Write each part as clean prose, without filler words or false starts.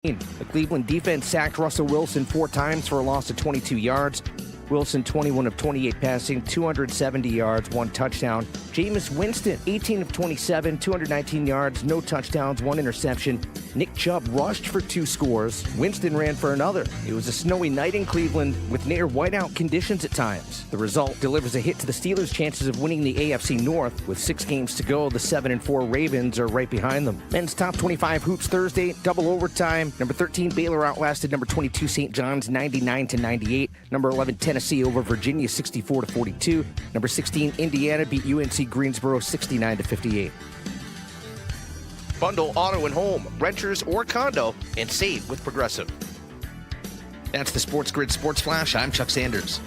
The Cleveland defense sacked Russell Wilson 4 times for a loss of 22 yards. Wilson, 21 of 28 passing, 270 yards, 1 touchdown. Jameis Winston, 18 of 27, 219 yards, no touchdowns, 1 interception. Nick Chubb rushed for 2 scores. Winston ran for another. It was a snowy night in Cleveland with near whiteout conditions at times. The result delivers a hit to the Steelers' chances of winning the AFC North. With 6 games to go, the 7-4 Ravens are right behind them. Men's Top 25 Hoops Thursday, double overtime. Number 13 Baylor outlasted number 22 St. John's 99-98. Number 11 Tennessee over Virginia 64-42. Number 16 Indiana beat UNC Greensboro 69-58. Bundle auto and home, renters or condo, and save with Progressive. That's the SportsGrid Sports Flash. I'm Chuck Sanders.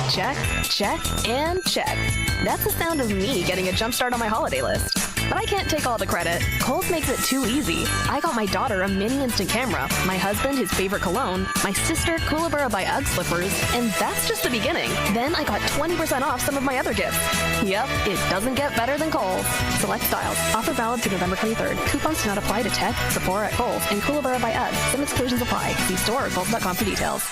Check, check, and check. That's the sound of me getting a jump start on my holiday list. But I can't take all the credit. Kohl's makes it too easy. I got my daughter a mini instant camera, my husband his favorite cologne, my sister Koolaburra by UGG slippers, and that's just the beginning. Then I got 20% off some of my other gifts. Yep, it doesn't get better than Kohl's. Select styles. Offer valid through November 23rd. Coupons do not apply to Tech, Sephora at Kohl's, and Koolaburra by UGG. Some exclusions apply. See store or Kohl's.com for details.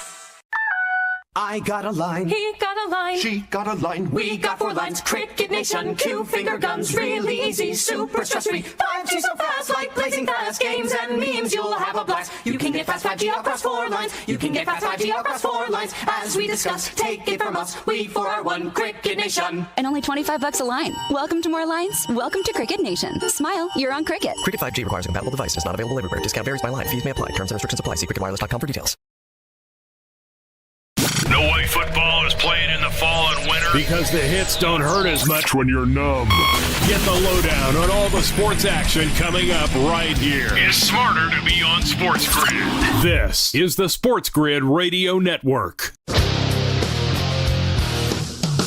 I got a line. He got a line. She got a line. We got 4 lines. Cricket Nation, Q finger guns, really easy, super stress-free. 5G so fast, like blazing fast. Games and memes, you'll have a blast. You can get fast 5G across 4 lines. You can get fast 5G across 4 lines. As we discuss, take it from us. We 4 are 1 Cricket Nation. And only $25 a line. Welcome to more lines. Welcome to Cricket Nation. Smile, you're on Cricket. Cricket 5G requires a compatible device. It's not available everywhere. Discount varies by line. Fees may apply. Terms and restrictions apply. See cricketwireless.com for details. No way football is played in the fall and winter because the hits don't hurt as much when you're numb. Get the lowdown on all the sports action coming up right here. It's smarter to be on SportsGrid. This is the SportsGrid Radio Network.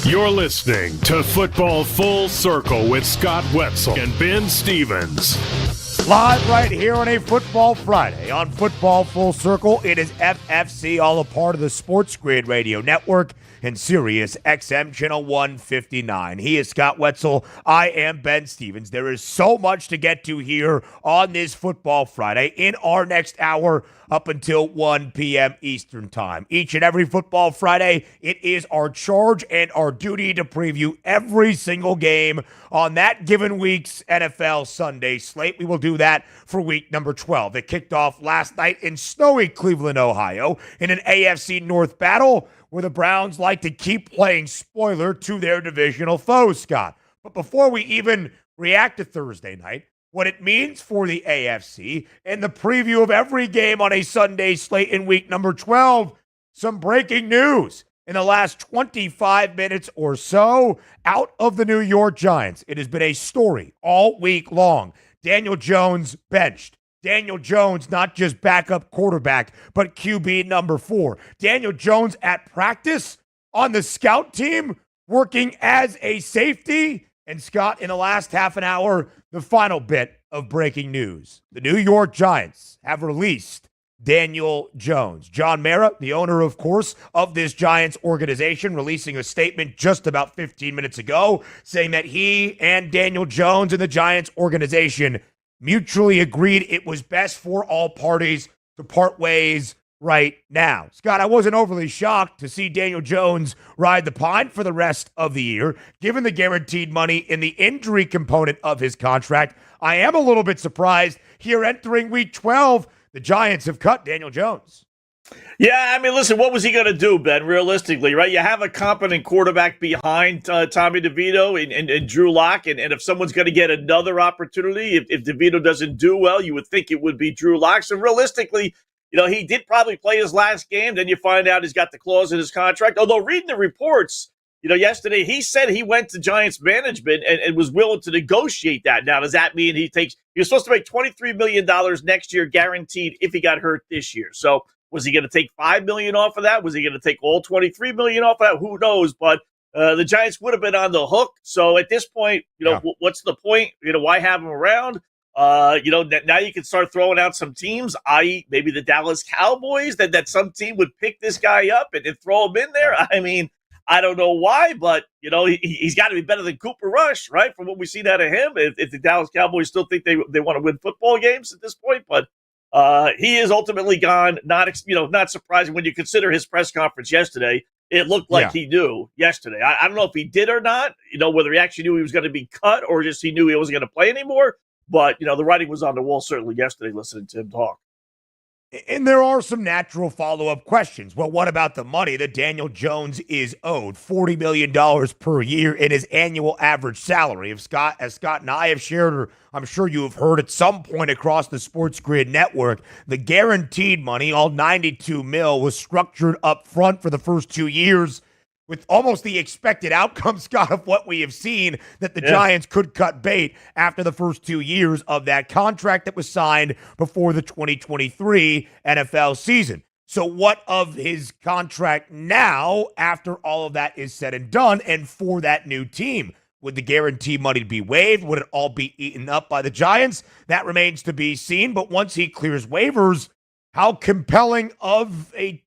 You're listening to Football Full Circle with Scott Wetzel and Ben Stevens. Live right here on a Football Friday on Football Full Circle. It is FFC, all a part of the SportsGrid Radio Network and Sirius XM Channel 159. He is Scott Wetzel. I am Ben Stevens. There is so much to get to here on this Football Friday in our next hour up until 1 p.m. Eastern Time. Each and every Football Friday, it is our charge and our duty to preview every single game on that given week's NFL Sunday slate. We will do that for week number 12. It kicked off last night in snowy Cleveland, Ohio, in an AFC North battle where the Browns like to keep playing spoiler to their divisional foes, Scott. But before we even react to Thursday night, what it means for the AFC, and the preview of every game on a Sunday slate in week number 12, some breaking news in the last 25 minutes or so out of the New York Giants. It has been a story all week long. Daniel Jones benched. Daniel Jones, not just backup quarterback, but QB number 4. Daniel Jones at practice on the scout team, working as a safety. And Scott, in the last half an hour, the final bit of breaking news. The New York Giants have released Daniel Jones. John Mara, the owner, of course, of this Giants organization, releasing a statement just about 15 minutes ago saying that he and Daniel Jones and the Giants organization mutually agreed it was best for all parties to part ways right now. Scott, I wasn't overly shocked to see Daniel Jones ride the pine for the rest of the year, given the guaranteed money in the injury component of his contract. I am a little bit surprised here entering week 12, the Giants have cut Daniel Jones. Yeah, I mean, listen, what was he going to do, Ben, realistically, right? You have a competent quarterback behind Tommy DeVito and Drew Lock, and if someone's going to get another opportunity, if DeVito doesn't do well, you would think it would be Drew Lock. So realistically, you know, he did probably play his last game. Then you find out he's got the clause in his contract. Although reading the reports, you know, yesterday he said he went to Giants management and was willing to negotiate that. Now, does that mean he was supposed to make $23 million next year guaranteed if he got hurt this year? So was he going to take $5 million off of that? Was he going to take all $23 million off of that? Who knows? But the Giants would have been on the hook. So at this point, you know, what's the point? You know, why have him around? You know, now you can start throwing out some teams, i.e. maybe the Dallas Cowboys, that some team would pick this guy up and throw him in there. I mean, I don't know why, but, he's got to be better than Cooper Rush, right, from what we've seen out of him, if the Dallas Cowboys still think they want to win football games at this point. But he is ultimately gone. Not surprising when you consider his press conference yesterday. It looked like he knew yesterday. I don't know if he did or not, whether he actually knew he was going to be cut or just he knew he wasn't going to play anymore. But, the writing was on the wall certainly yesterday listening to him talk. And there are some natural follow-up questions. Well, what about the money that Daniel Jones is owed? $40 million per year in his annual average salary. As Scott and I have shared, or I'm sure you have heard at some point across the SportsGrid network, the guaranteed money, all $92 million, was structured up front for the first 2 years with almost the expected outcome, Scott, of what we have seen, that the Giants could cut bait after the first 2 years of that contract that was signed before the 2023 NFL season. So what of his contract now after all of that is said and done and for that new team? Would the guarantee money be waived? Would it all be eaten up by the Giants? That remains to be seen. But once he clears waivers, how compelling of a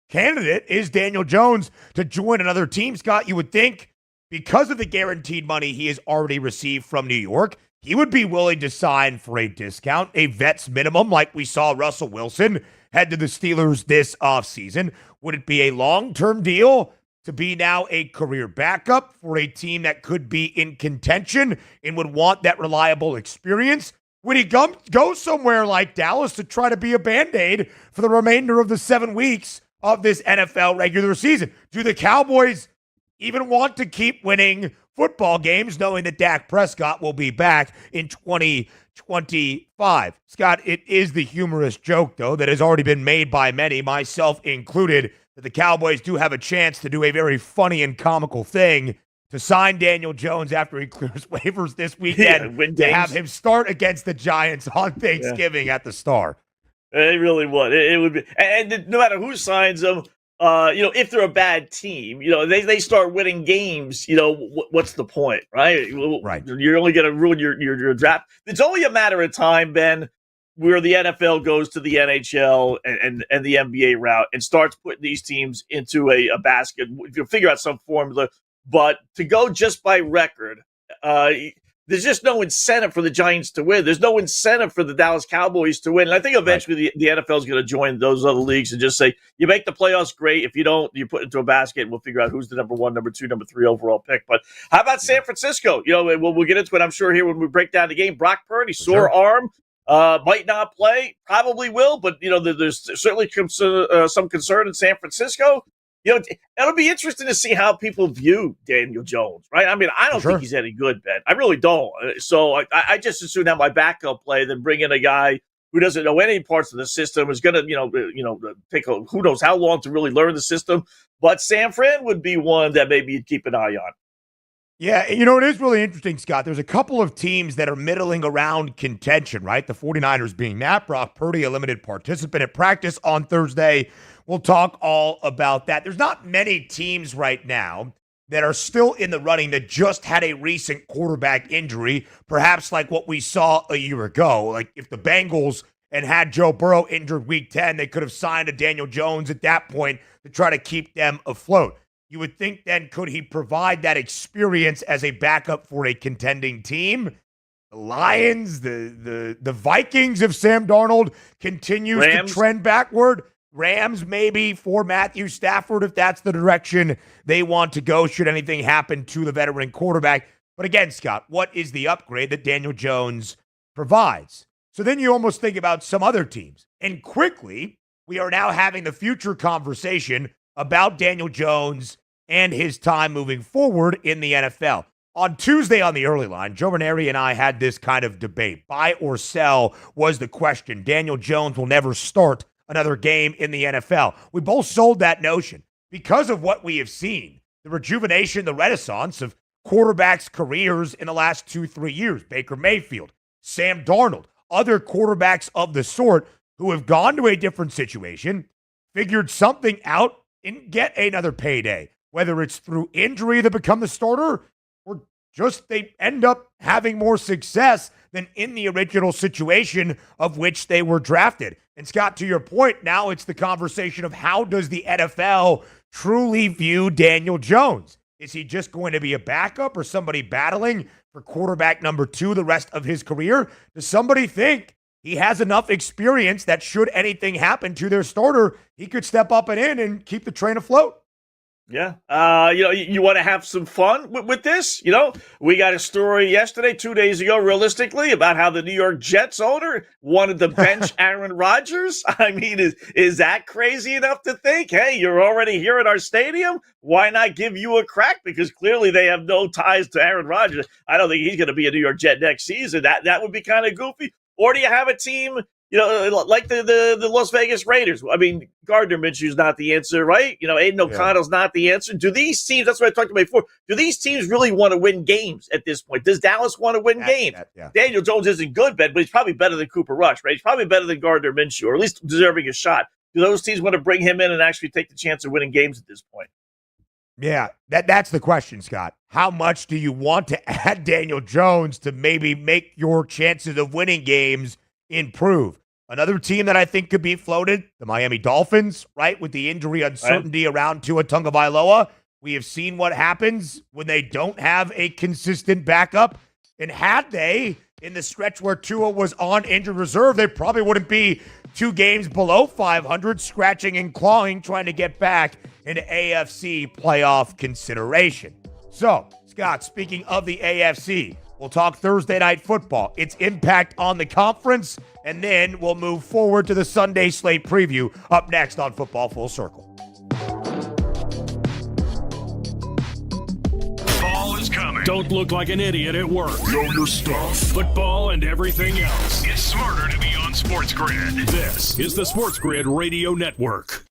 candidate is Daniel Jones to join another team, Scott? You would think because of the guaranteed money he has already received from New York, he would be willing to sign for a discount, a vet's minimum, like we saw Russell Wilson head to the Steelers this offseason. Would it be a long-term deal to be now a career backup for a team that could be in contention and would want that reliable experience? Would he go somewhere like Dallas to try to be a Band-Aid for the remainder of the 7 weeks of this NFL regular season? Do the Cowboys even want to keep winning football games knowing that Dak Prescott will be back in 2025? Scott, it is the humorous joke, though, that has already been made by many, myself included, that the Cowboys do have a chance to do a very funny and comical thing, to sign Daniel Jones after he clears waivers this weekend, to have him start against the Giants on Thanksgiving at the Star. It really would. It would be, and no matter who signs them, if they're a bad team, they start winning games. What's the point, right? Right. You're only going to ruin your draft. It's only a matter of time, Ben, where the NFL goes to the NHL and the NBA route and starts putting these teams into a basket. You'll figure out some formula, but to go just by record, there's just no incentive for the Giants to win. There's no incentive for the Dallas Cowboys to win. And I think eventually the NFL is going to join those other leagues and just say, you make the playoffs, great. If you don't, you put it into a basket and we'll figure out who's the number 1, number 2, number 3 overall pick. But how about San Francisco? We'll get into it, I'm sure, here when we break down the game. Brock Purdy, sore arm, might not play, probably will, but, there's certainly some concern in San Francisco. It'll be interesting to see how people view Daniel Jones, right? I mean, I don't think he's any good, Ben. I really don't. So I just as soon have my backup play than bring in a guy who doesn't know any parts of the system, is going to, take who knows how long to really learn the system. But San Fran would be one that maybe you'd keep an eye on. Yeah, it is really interesting, Scott. There's a couple of teams that are middling around contention, right? The 49ers being that. Brock Purdy, a limited participant at practice on Thursday. We'll talk all about that. There's not many teams right now that are still in the running that just had a recent quarterback injury, perhaps like what we saw a year ago. Like if the Bengals had Joe Burrow injured week 10, they could have signed a Daniel Jones at that point to try to keep them afloat. You would think then, could he provide that experience as a backup for a contending team? The Lions, the Vikings, if Sam Darnold continues to trend backward. Rams maybe for Matthew Stafford if that's the direction they want to go should anything happen to the veteran quarterback. But again, Scott, what is the upgrade that Daniel Jones provides? So then you almost think about some other teams. And quickly, we are now having the future conversation about Daniel Jones and his time moving forward in the NFL. On Tuesday on the early line, Joe Ranieri and I had this kind of debate. Buy or sell was the question. Daniel Jones will never start another game in the NFL. We both sold that notion because of what we have seen, the rejuvenation, the renaissance of quarterbacks' careers in the last 2-3 years. Baker Mayfield, Sam Darnold, other quarterbacks of the sort who have gone to a different situation, figured something out, and get another payday, whether it's through injury to become the starter or just they end up having more success than in the original situation of which they were drafted. And Scott, to your point, now it's the conversation of how does the NFL truly view Daniel Jones? Is he just going to be a backup or somebody battling for quarterback number 2 the rest of his career? Does somebody think he has enough experience that should anything happen to their starter, he could step up and in and keep the train afloat? Yeah. You want to have some fun with this? We got a story yesterday, 2 days ago, realistically, about how the New York Jets owner wanted to bench Aaron Rodgers. I mean, is that crazy enough to think, hey, you're already here at our stadium? Why not give you a crack? Because clearly they have no ties to Aaron Rodgers. I don't think he's going to be a New York Jet next season. That would be kind of goofy. Or do you have a team, like the Las Vegas Raiders? I mean, Gardner Minshew's not the answer, right? Aiden O'Connell's not the answer. Do these teams, that's what I talked about before, do these teams really want to win games at this point? Does Dallas want to win games? Daniel Jones isn't good, Ben, but he's probably better than Cooper Rush, right? He's probably better than Gardner Minshew, or at least deserving a shot. Do those teams want to bring him in and actually take the chance of winning games at this point? Yeah, that's the question, Scott. How much do you want to add Daniel Jones to maybe make your chances of winning games improve? Another team that I think could be floated, the Miami Dolphins, right? With the injury uncertainty around Tua Tagovailoa. We have seen what happens when they don't have a consistent backup. And had they, in the stretch where Tua was on injured reserve, they probably wouldn't be 2 games below 500, scratching and clawing, trying to get back into AFC playoff consideration. So, Scott, speaking of the AFC, we'll talk Thursday Night Football, its impact on the conference, and then we'll move forward to the Sunday slate preview up next on Football Full Circle. Fall is coming. Don't look like an idiot at work. Know your stuff. Football and everything else. It's smarter to be on SportsGrid. This is the SportsGrid Radio Network.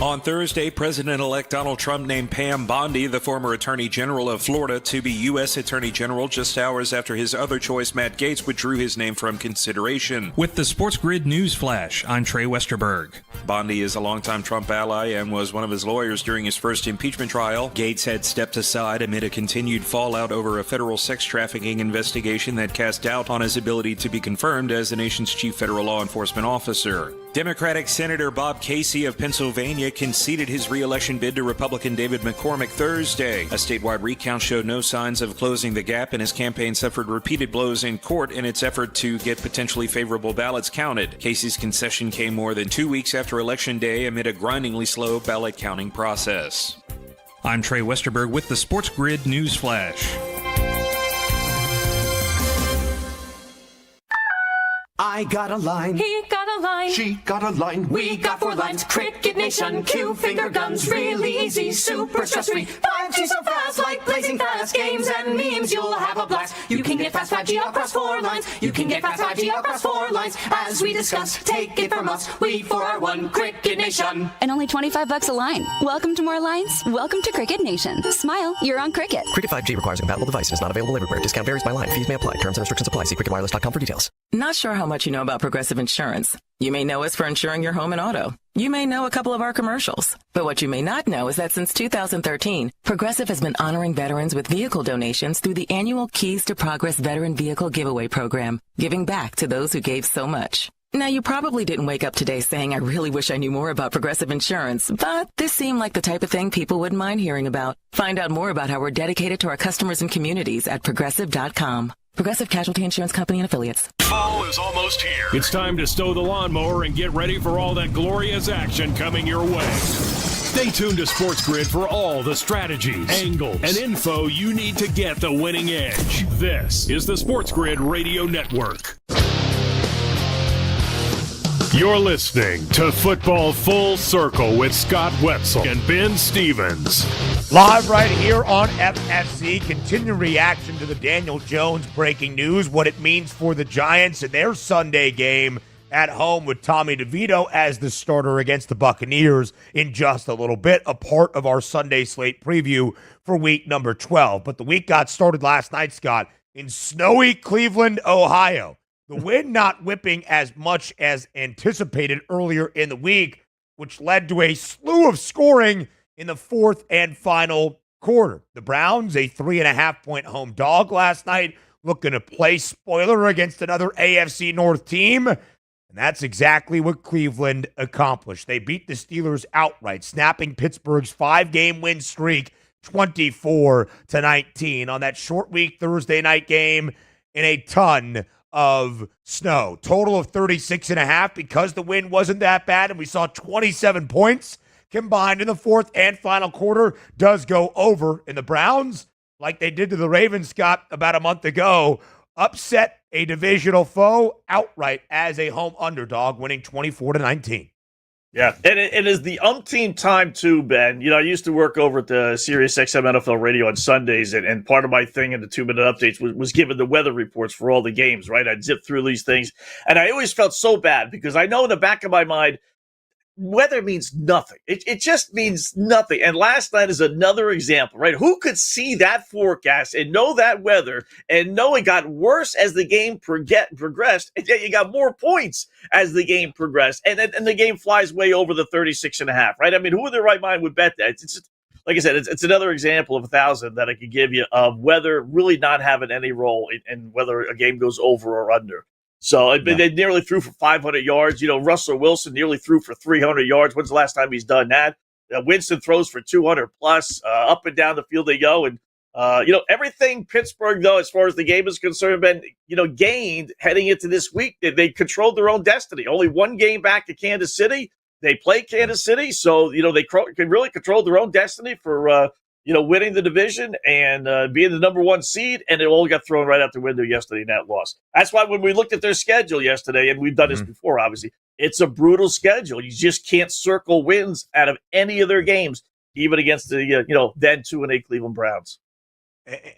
On Thursday, President-elect Donald Trump named Pam Bondi, the former Attorney General of Florida, to be U.S. Attorney General just hours after his other choice, Matt Gaetz, withdrew his name from consideration. With the SportsGrid News Flash, I'm Trey Westerberg. Bondi is a longtime Trump ally and was one of his lawyers during his first impeachment trial. Gaetz had stepped aside amid a continued fallout over a federal sex trafficking investigation that cast doubt on his ability to be confirmed as the nation's chief federal law enforcement officer. Democratic Senator Bob Casey of Pennsylvania conceded his re-election bid to Republican David McCormick Thursday. A statewide recount showed no signs of closing the gap, and his campaign suffered repeated blows in court in its effort to get potentially favorable ballots counted. Casey's concession came more than 2 weeks after Election Day amid a grindingly slow ballot counting process. I'm Trey Westerberg with the SportsGrid News Flash. I got a line. He got a line. She got a line. We got 4 lines. Cricket Nation, Q finger guns, really easy, super stress-free. 5G so fast, like blazing fast. Games and memes, you'll have a blast. You can get fast 5G across 4 lines. You can get fast 5G across 4 lines. As we discuss, take it from us. We 4 are 1 Cricket Nation. And only $25 a line. Welcome to more lines. Welcome to Cricket Nation. Smile, you're on Cricket. Cricket 5G requires a compatible device and is not available everywhere. Discount varies by line. Fees may apply. Terms and restrictions apply. See cricketwireless.com for details. Not sure how much you know about Progressive Insurance. You may know us for insuring your home and auto. You may know a couple of our commercials. But what you may not know is that since 2013, Progressive has been honoring veterans with vehicle donations through the annual Keys to Progress Veteran Vehicle Giveaway Program, giving back to those who gave so much. Now, you probably didn't wake up today saying, I really wish I knew more about Progressive Insurance, but this seemed like the type of thing people wouldn't mind hearing about. Find out more about how we're dedicated to our customers and communities at Progressive.com. Progressive Casualty Insurance Company and Affiliates. Fall is almost here. It's time to stow the lawnmower and get ready for all that glorious action coming your way. Stay tuned to SportsGrid for all the strategies, angles, and info you need to get the winning edge. This is the SportsGrid Radio Network. You're listening to Football Full Circle with Scott Wetzel and Ben Stevens. Live right here on FFC, continuing reaction to the Daniel Jones breaking news, what it means for the Giants in their Sunday game at home with Tommy DeVito as the starter against the Buccaneers in just a little bit, a part of our Sunday slate preview for week number 12. But the week got started last night, Scott, in snowy Cleveland, Ohio. The wind not whipping as much as anticipated earlier in the week, which led to a slew of scoring in the fourth and final quarter. The Browns, a 3.5-point home dog last night, looking to play spoiler against another AFC North team. And that's exactly what Cleveland accomplished. They beat the Steelers outright, snapping Pittsburgh's 5-game win streak 24-19 on that short week Thursday night game in a ton of snow. Total of 36.5 because the wind wasn't that bad, and we saw 27 points combined in the fourth and final quarter. Does go over, in the Browns, like they did to the Ravens, Scott, about a month ago, upset a divisional foe outright as a home underdog, winning 24-19. Yeah, and it is the umpteenth time too, Ben. I used to work over at the Sirius XM NFL radio on Sundays, and part of my thing in the 2-minute updates was giving the weather reports for all the games, right? I'd zip through these things, and I always felt so bad because I know in the back of my mind, weather means nothing. It just means nothing. And last night is another example, right? Who could see that forecast and know that weather and know it got worse as the game progressed, and yet you got more points as the game progressed, and the game flies way over the 36.5, right? I mean, who in their right mind would bet that? It's just, like I said, it's another example of 1,000 that I could give you of weather really not having any role in whether a game goes over or under. So they nearly threw for 500 yards. Russell Wilson nearly threw for 300 yards. When's the last time he's done that? Winston throws for 200 plus. Up and down the field they go. And, everything Pittsburgh, though, as far as the game is concerned, been, gained heading into this week. They controlled their own destiny. Only one game back to Kansas City. They play Kansas City. So, they can really control their own destiny for, winning the division and being the number one seed, and it all got thrown right out the window yesterday in that loss. That's why when we looked at their schedule yesterday, and we've done this before, obviously, it's a brutal schedule. You just can't circle wins out of any of their games, even against the, then 2-8 Cleveland Browns.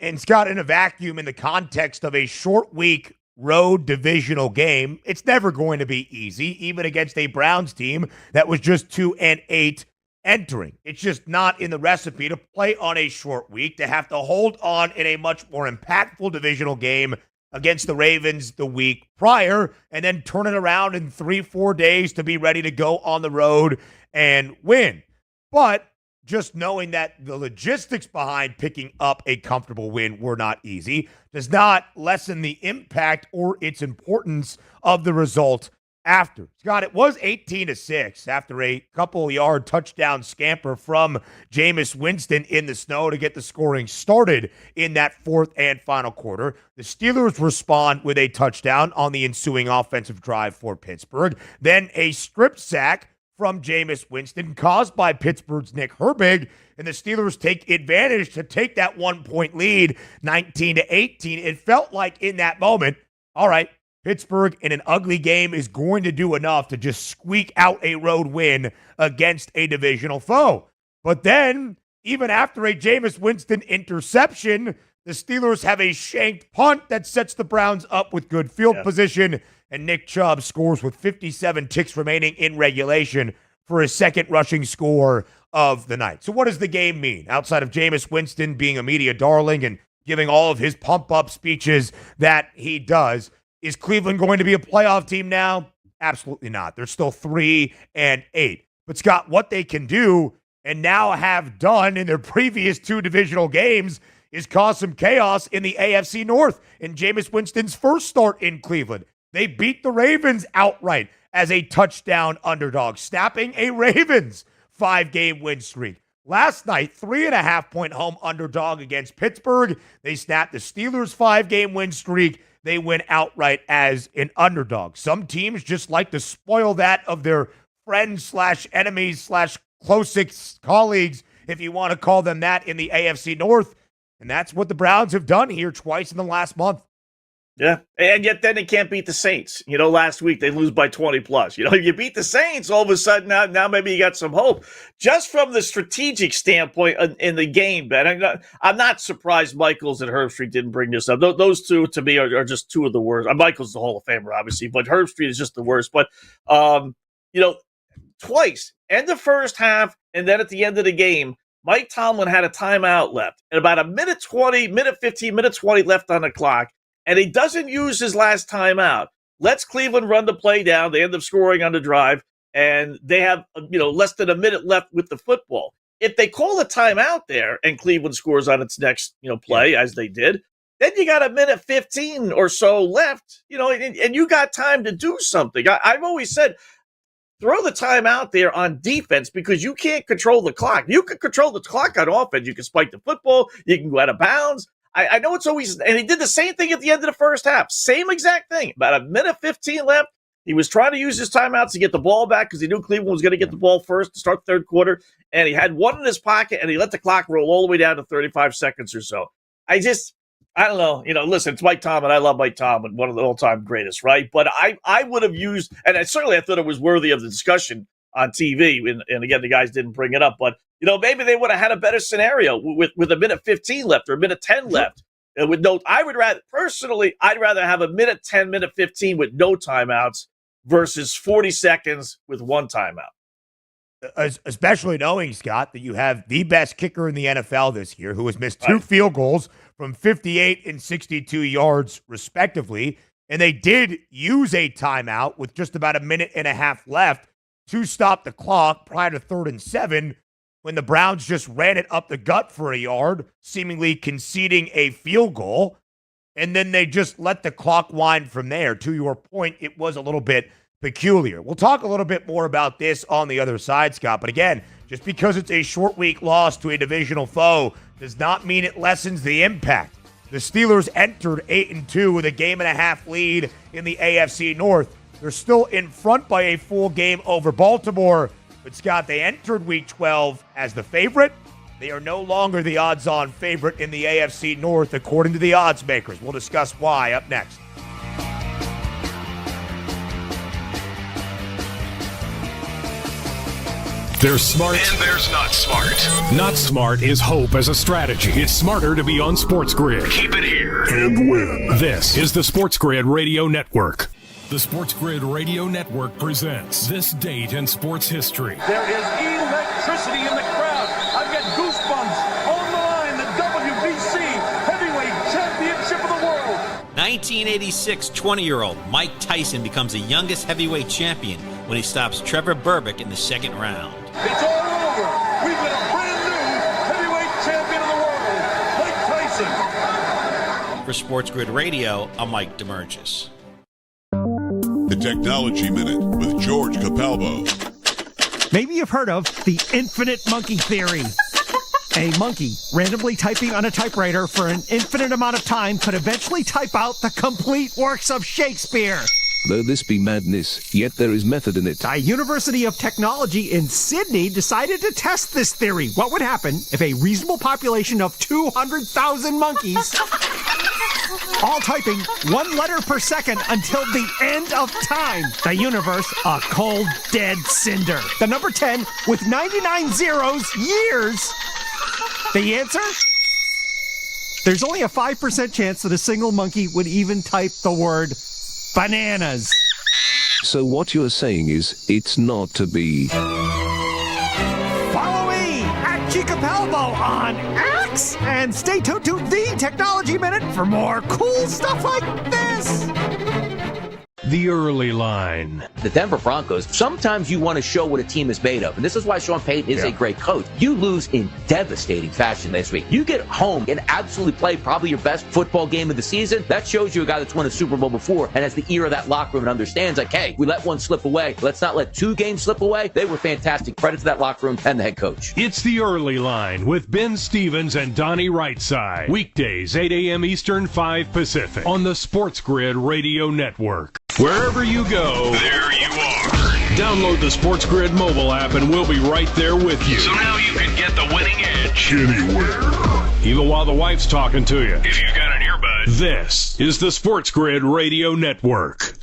And Scott, in a vacuum, in the context of a short week road divisional game, it's never going to be easy, even against a Browns team that was just 2-8 entering. It's just not in the recipe to play on a short week, to have to hold on in a much more impactful divisional game against the Ravens the week prior, and then turn it around in 3-4 days to be ready to go on the road and win. But just knowing that the logistics behind picking up a comfortable win were not easy does not lessen the impact or its importance of the result after. Scott, it was 18-6 after a couple-yard touchdown scamper from Jameis Winston in the snow to get the scoring started in that fourth and final quarter. The Steelers respond with a touchdown on the ensuing offensive drive for Pittsburgh. Then a strip sack from Jameis Winston caused by Pittsburgh's Nick Herbig, and the Steelers take advantage to take that 1-point lead, 19-18. It felt like in that moment, all right, Pittsburgh in an ugly game is going to do enough to just squeak out a road win against a divisional foe. But then, even after a Jameis Winston interception, the Steelers have a shanked punt that sets the Browns up with good field position, and Nick Chubb scores with 57 ticks remaining in regulation for his second rushing score of the night. So what does the game mean? Outside of Jameis Winston being a media darling and giving all of his pump-up speeches that he does, is Cleveland going to be a playoff team now? Absolutely not. They're still 3-8. But Scott, what they can do and now have done in their previous two divisional games is cause some chaos in the AFC North in Jameis Winston's first start in Cleveland. They beat the Ravens outright as a touchdown underdog, snapping a Ravens 5-game win streak. Last night, 3.5-point home underdog against Pittsburgh. They snapped the Steelers' 5-game win streak. They win outright as an underdog. Some teams just like to spoil that of their friends/enemies/closest colleagues, if you want to call them that, in the AFC North. And that's what the Browns have done here twice in the last month. Yeah, and yet then they can't beat the Saints. Last week they lose by 20 plus. If you beat the Saints, all of a sudden now maybe you got some hope. Just from the strategic standpoint in the game, Ben, I'm not surprised Michaels and Herbstreit didn't bring this up. Those two, to me, are just two of the worst. Michaels is the Hall of Famer, obviously, but Herbstreit is just the worst. But, twice, end the first half, and then at the end of the game, Mike Tomlin had a timeout left. And about minute 15, minute 20 left on the clock. And he doesn't use his last timeout. Lets Cleveland run the play down. They end up scoring on the drive, and they have less than a minute left with the football. If they call a timeout there and Cleveland scores on its next play, as they did, Then you got a minute 15 or so left, and you got time to do something. I've always said, throw the time out there on defense because you can't control the clock. You can control the clock on offense. You can spike the football. You can go out of bounds. I know it's always, and he did the same thing at the end of the first half. Same exact thing. About a minute 15 left. He was trying to use his timeouts to get the ball back because he knew Cleveland was going to get the ball first to start the third quarter. And he had one in his pocket, and he let the clock roll all the way down to 35 seconds or so. I don't know. Listen, it's Mike Tomlin. I love Mike Tomlin, one of the all-time greatest, right? But I would have used, and I thought it was worthy of the discussion on TV. And again, the guys didn't bring it up. But, maybe they would have had a better scenario with a minute 15 left or a minute 10 left. With no, I'd rather have a minute 10, minute 15 with no timeouts versus 40 seconds with one timeout. Especially knowing, Scott, that you have the best kicker in the NFL this year who has missed two field goals from 58 and 62 yards, respectively. And they did use a timeout with just about a minute and a half left to stop the clock prior to 3rd and 7 when the Browns just ran it up the gut for a yard, seemingly conceding a field goal. And then they just let the clock wind from there. To your point, it was a little bit peculiar. We'll talk a little bit more about this on the other side, Scott. But again, just because it's a short week loss to a divisional foe does not mean it lessens the impact. The Steelers entered 8-2 with a game-and-a-half lead in the AFC North. They're still in front by a full game over Baltimore. But, Scott, they entered Week 12 as the favorite. They are no longer the odds-on favorite in the AFC North, according to the odds makers. We'll discuss why up next. There's smart. And there's not smart. Not smart is hope as a strategy. It's smarter to be on SportsGrid. Keep it here. And win. This is the SportsGrid Radio Network. The SportsGrid Radio Network presents This Date in Sports History. There is electricity in the crowd. I've got goosebumps. On the line, the WBC Heavyweight Championship of the World. 1986 20-year-old Mike Tyson becomes the youngest heavyweight champion when he stops Trevor Berbick in the second round. It's all over. We've got a brand new heavyweight champion of the world, Mike Tyson. For SportsGrid Radio, I'm Mike DeMurgis. The Technology Minute with George Capalbo. Maybe you've heard of the infinite monkey theory. A monkey randomly typing on a typewriter for an infinite amount of time could eventually type out the complete works of Shakespeare. Though this be madness, yet there is method in it. A University of Technology in Sydney decided to test this theory. What would happen if a reasonable population of 200,000 monkeys all typing one letter per second until the end of time? The universe, a cold, dead cinder. The number 10 with 99 zeros, years. The answer? There's only a 5% chance that a single monkey would even type the word bananas. So what you're saying is, it's not to be. Follow me at Capalbo on X, and stay tuned to the Technology Minute for more cool stuff like this. The early line. The Denver Broncos, sometimes you want to show what a team is made of. And this is why Sean Payton is a great coach. You lose in devastating fashion this week. You get home and absolutely play probably your best football game of the season. That shows you a guy that's won a Super Bowl before and has the ear of that locker room and understands, like, hey, we let one slip away. Let's not let two games slip away. They were fantastic. Credit to that locker room and the head coach. It's the early line with Ben Stevens and Donnie Rightside. Weekdays, 8 a.m. Eastern, 5 Pacific on the SportsGrid Radio Network. Wherever you go, there you are. Download the SportsGrid mobile app and we'll be right there with you. So now you can get the winning edge anywhere, even while the wife's talking to you. if you've got an earbud. This is the SportsGrid Radio Network.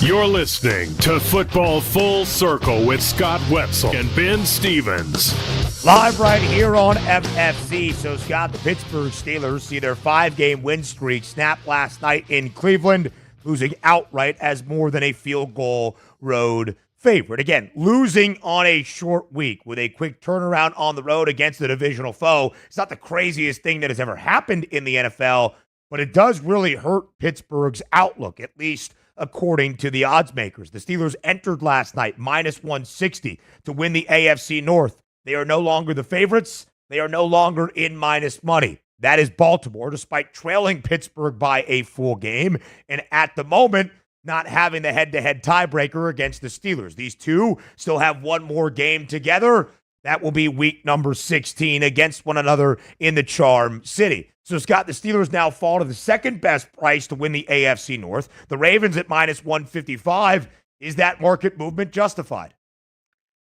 You're listening to Football Full Circle with Scott Wetzel and Ben Stevens. Live right here on FFC. So, Scott, the Pittsburgh Steelers see their 5-game win streak snap last night in Cleveland, losing outright as more than a field goal road favorite. Again, losing on a short week with a quick turnaround on the road against the divisional foe. It's not the craziest thing that has ever happened in the NFL, but it does really hurt Pittsburgh's outlook, at least according to the odds makers. The Steelers entered last night minus 160 to win the AFC North. They are no longer the favorites. They are no longer in minus money. That is Baltimore, despite trailing Pittsburgh by a full game, and at the moment, not having the head-to-head tiebreaker against the Steelers. These two still have one more game together. That will be week number 16 against one another in the Charm City. So, Scott, the Steelers now fall to the second best price to win the AFC North. The Ravens at minus 155. Is that market movement justified?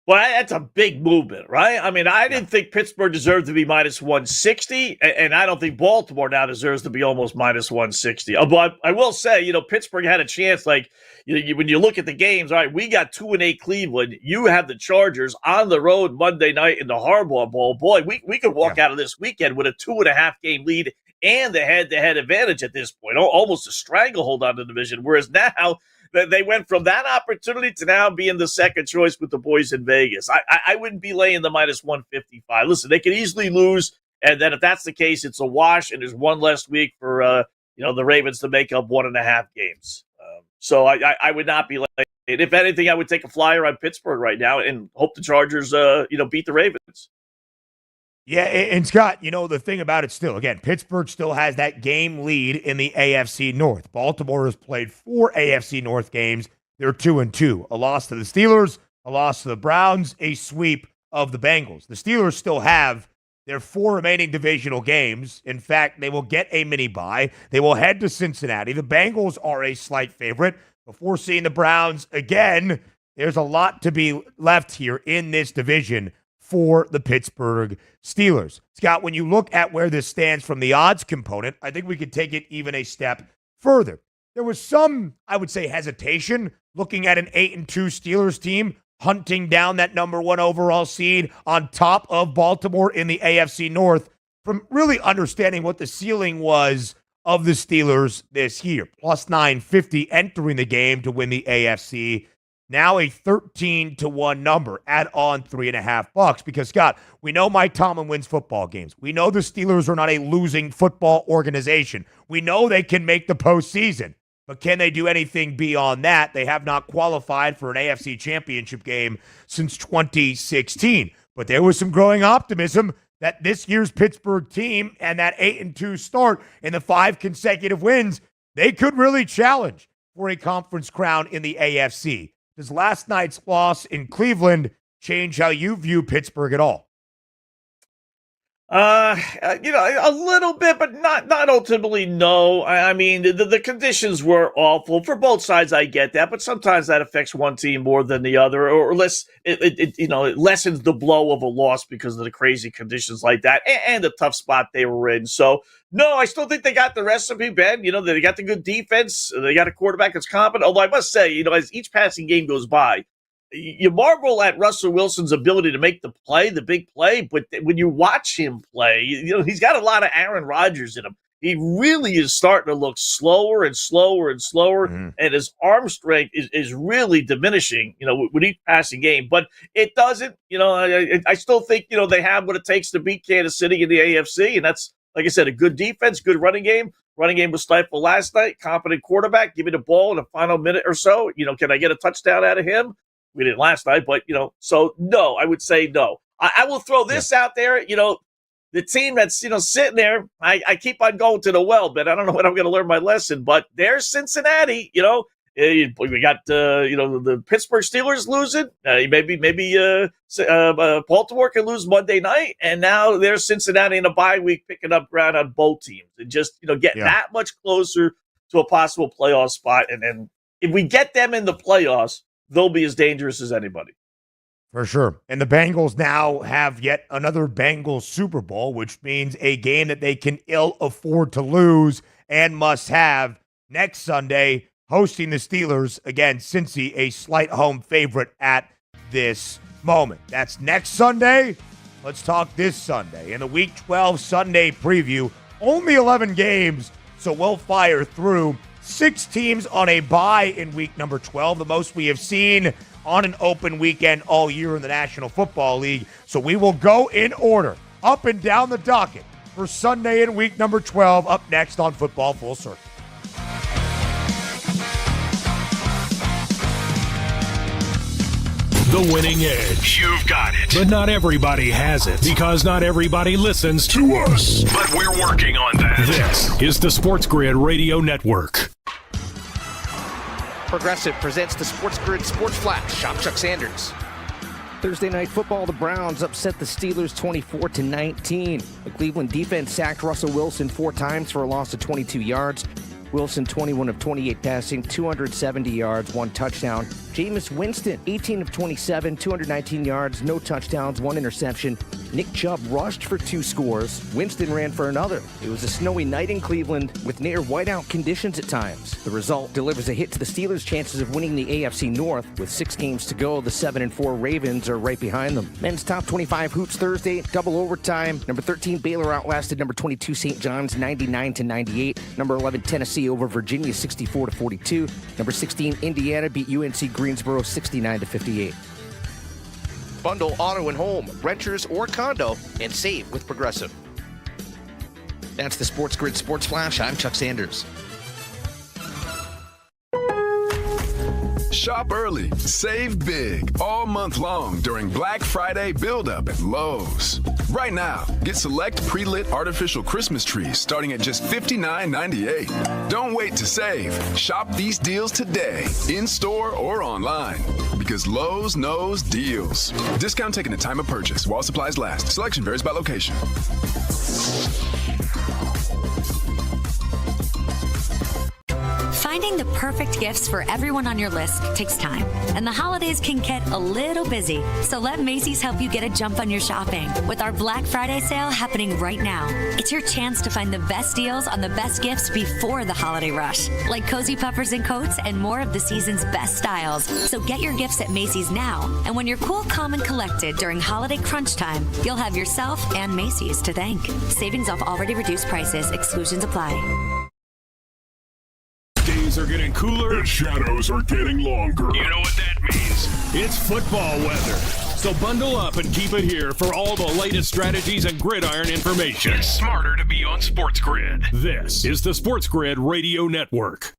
Well, that's a big movement, right? I mean, I didn't think Pittsburgh deserved to be minus 160, and I don't think Baltimore now deserves to be almost minus 160. But I will say, Pittsburgh had a chance. Like, when you look at the games, all right, we got 2-8 Cleveland. You have the Chargers on the road Monday night in the Harbaugh Bowl. Boy, we could walk out of this weekend with a 2.5 game lead and the head-to-head advantage at this point, almost a stranglehold on the division. Whereas now, they went from that opportunity to now being the second choice with the boys in Vegas. I wouldn't be laying the minus 155. Listen, they could easily lose, and then if that's the case, it's a wash, and there's one less week for the Ravens to make up 1.5 games. So I would not be laying. If anything, I would take a flyer on Pittsburgh right now and hope the Chargers beat the Ravens. Yeah, and Scott, the thing about it still, again, Pittsburgh still has that game lead in the AFC North. Baltimore has played 4 AFC North games. They're 2-2. A loss to the Steelers, a loss to the Browns, a sweep of the Bengals. The Steelers still have their 4 remaining divisional games. In fact, they will get a mini bye. They will head to Cincinnati. The Bengals are a slight favorite. Before seeing the Browns again, there's a lot to be left here in this division for the Pittsburgh Steelers. Scott, when you look at where this stands from the odds component, I think we could take it even a step further. There was some, I would say, hesitation looking at an 8-2 Steelers team hunting down that number 1 overall seed on top of Baltimore in the AFC North from really understanding what the ceiling was of the Steelers this year. Plus 950 entering the game to win the AFC. Now a 13-1 number. Add on $3.50 because, Scott, we know Mike Tomlin wins football games. We know the Steelers are not a losing football organization. We know they can make the postseason. But can they do anything beyond that? They have not qualified for an AFC championship game since 2016. But there was some growing optimism that this year's Pittsburgh team and that 8-2 start and the 5 consecutive wins, they could really challenge for a conference crown in the AFC. Does last night's loss in Cleveland change how you view Pittsburgh at all? A little bit, but not ultimately, no. I mean, the conditions were awful for both sides. I get that, but sometimes that affects one team more than the other, or less. It lessens the blow of a loss because of the crazy conditions like that and the tough spot they were in. So, no, I still think they got the recipe, Ben. They got the good defense. They got a quarterback that's competent. Although I must say, as each passing game goes by, you marvel at Russell Wilson's ability to make the play, the big play, but when you watch him play, he's got a lot of Aaron Rodgers in him. He really is starting to look slower and slower and slower, and his arm strength is really diminishing, with each passing game. But it doesn't, I still think, they have what it takes to beat Kansas City in the AFC, and that's, like I said, a good defense, good running game. Running game was stifled last night, competent quarterback, give me the ball in the final minute or so. Can I get a touchdown out of him? We didn't last night, but, so no, I would say no. I will throw this out there. The team that's, sitting there, I keep on going to the well, but I don't know when I'm going to learn my lesson, but there's Cincinnati, we got, the Pittsburgh Steelers losing. Maybe Baltimore can lose Monday night. And now there's Cincinnati in a bye week picking up ground on both teams and just, get that much closer to a possible playoff spot. And then if we get them in the playoffs, they'll be as dangerous as anybody. For sure. And the Bengals now have yet another Bengals Super Bowl, which means a game that they can ill afford to lose and must have next Sunday, hosting the Steelers. Again, Cincy, a slight home favorite at this moment. That's next Sunday. Let's talk this Sunday. In the Week 12 Sunday preview, only 11 games, so we'll fire through 6 teams on a bye in week number 12, the most we have seen on an open weekend all year in the National Football League. So we will go in order, up and down the docket for Sunday in week number 12, up next on Football Full Circle. The winning edge. You've got it. But not everybody has it, because not everybody listens to us. But we're working on that. This is the SportsGrid Radio Network. Progressive presents the SportsGrid Sports Flash. I'm Chuck Sanders. Thursday night football, the Browns upset the Steelers 24-19. The Cleveland defense sacked Russell Wilson 4 times for a loss of 22 yards. Wilson 21 of 28 passing, 270 yards, 1 touchdown. Jameis Winston 18 of 27, 219 yards, no touchdowns, 1 interception. Nick Chubb rushed for 2 scores. Winston ran for another. It was a snowy night in Cleveland with near whiteout conditions at times. The result delivers a hit to the Steelers' chances of winning the AFC North. With 6 games to go, the 7-4 Ravens are right behind them. Men's top 25 hoops Thursday, double overtime. Number 13 Baylor outlasted number 22 St. John's 99-98. Number 11 Tennessee over Virginia 64-42. Number 16 Indiana beat UNC Greensboro 69-58. Bundle auto and home, renters or condo, and save with Progressive. That's the SportsGrid Sports Flash. I'm Chuck Sanders. Shop early, save big all month long during Black Friday build-up at Lowe's. Right now, get select pre-lit artificial Christmas trees starting at just $59.98. Don't wait to save. Shop these deals today, in-store or online, because Lowe's knows deals. Discount taken at time of purchase while supplies last. Selection varies by location. Finding the perfect gifts for everyone on your list takes time, and the holidays can get a little busy. So let Macy's help you get a jump on your shopping with our Black Friday sale happening right now. It's your chance to find the best deals on the best gifts before the holiday rush, like cozy puffers and coats and more of the season's best styles. So get your gifts at Macy's now, and when you're cool, calm, and collected during holiday crunch time, you'll have yourself and Macy's to thank. Savings off already reduced prices. Exclusions apply. Days are getting cooler. The shadows are getting longer. You know what that means. It's football weather. So bundle up and keep it here for all the latest strategies and gridiron information. It's smarter to be on SportsGrid. This is the SportsGrid Radio Network.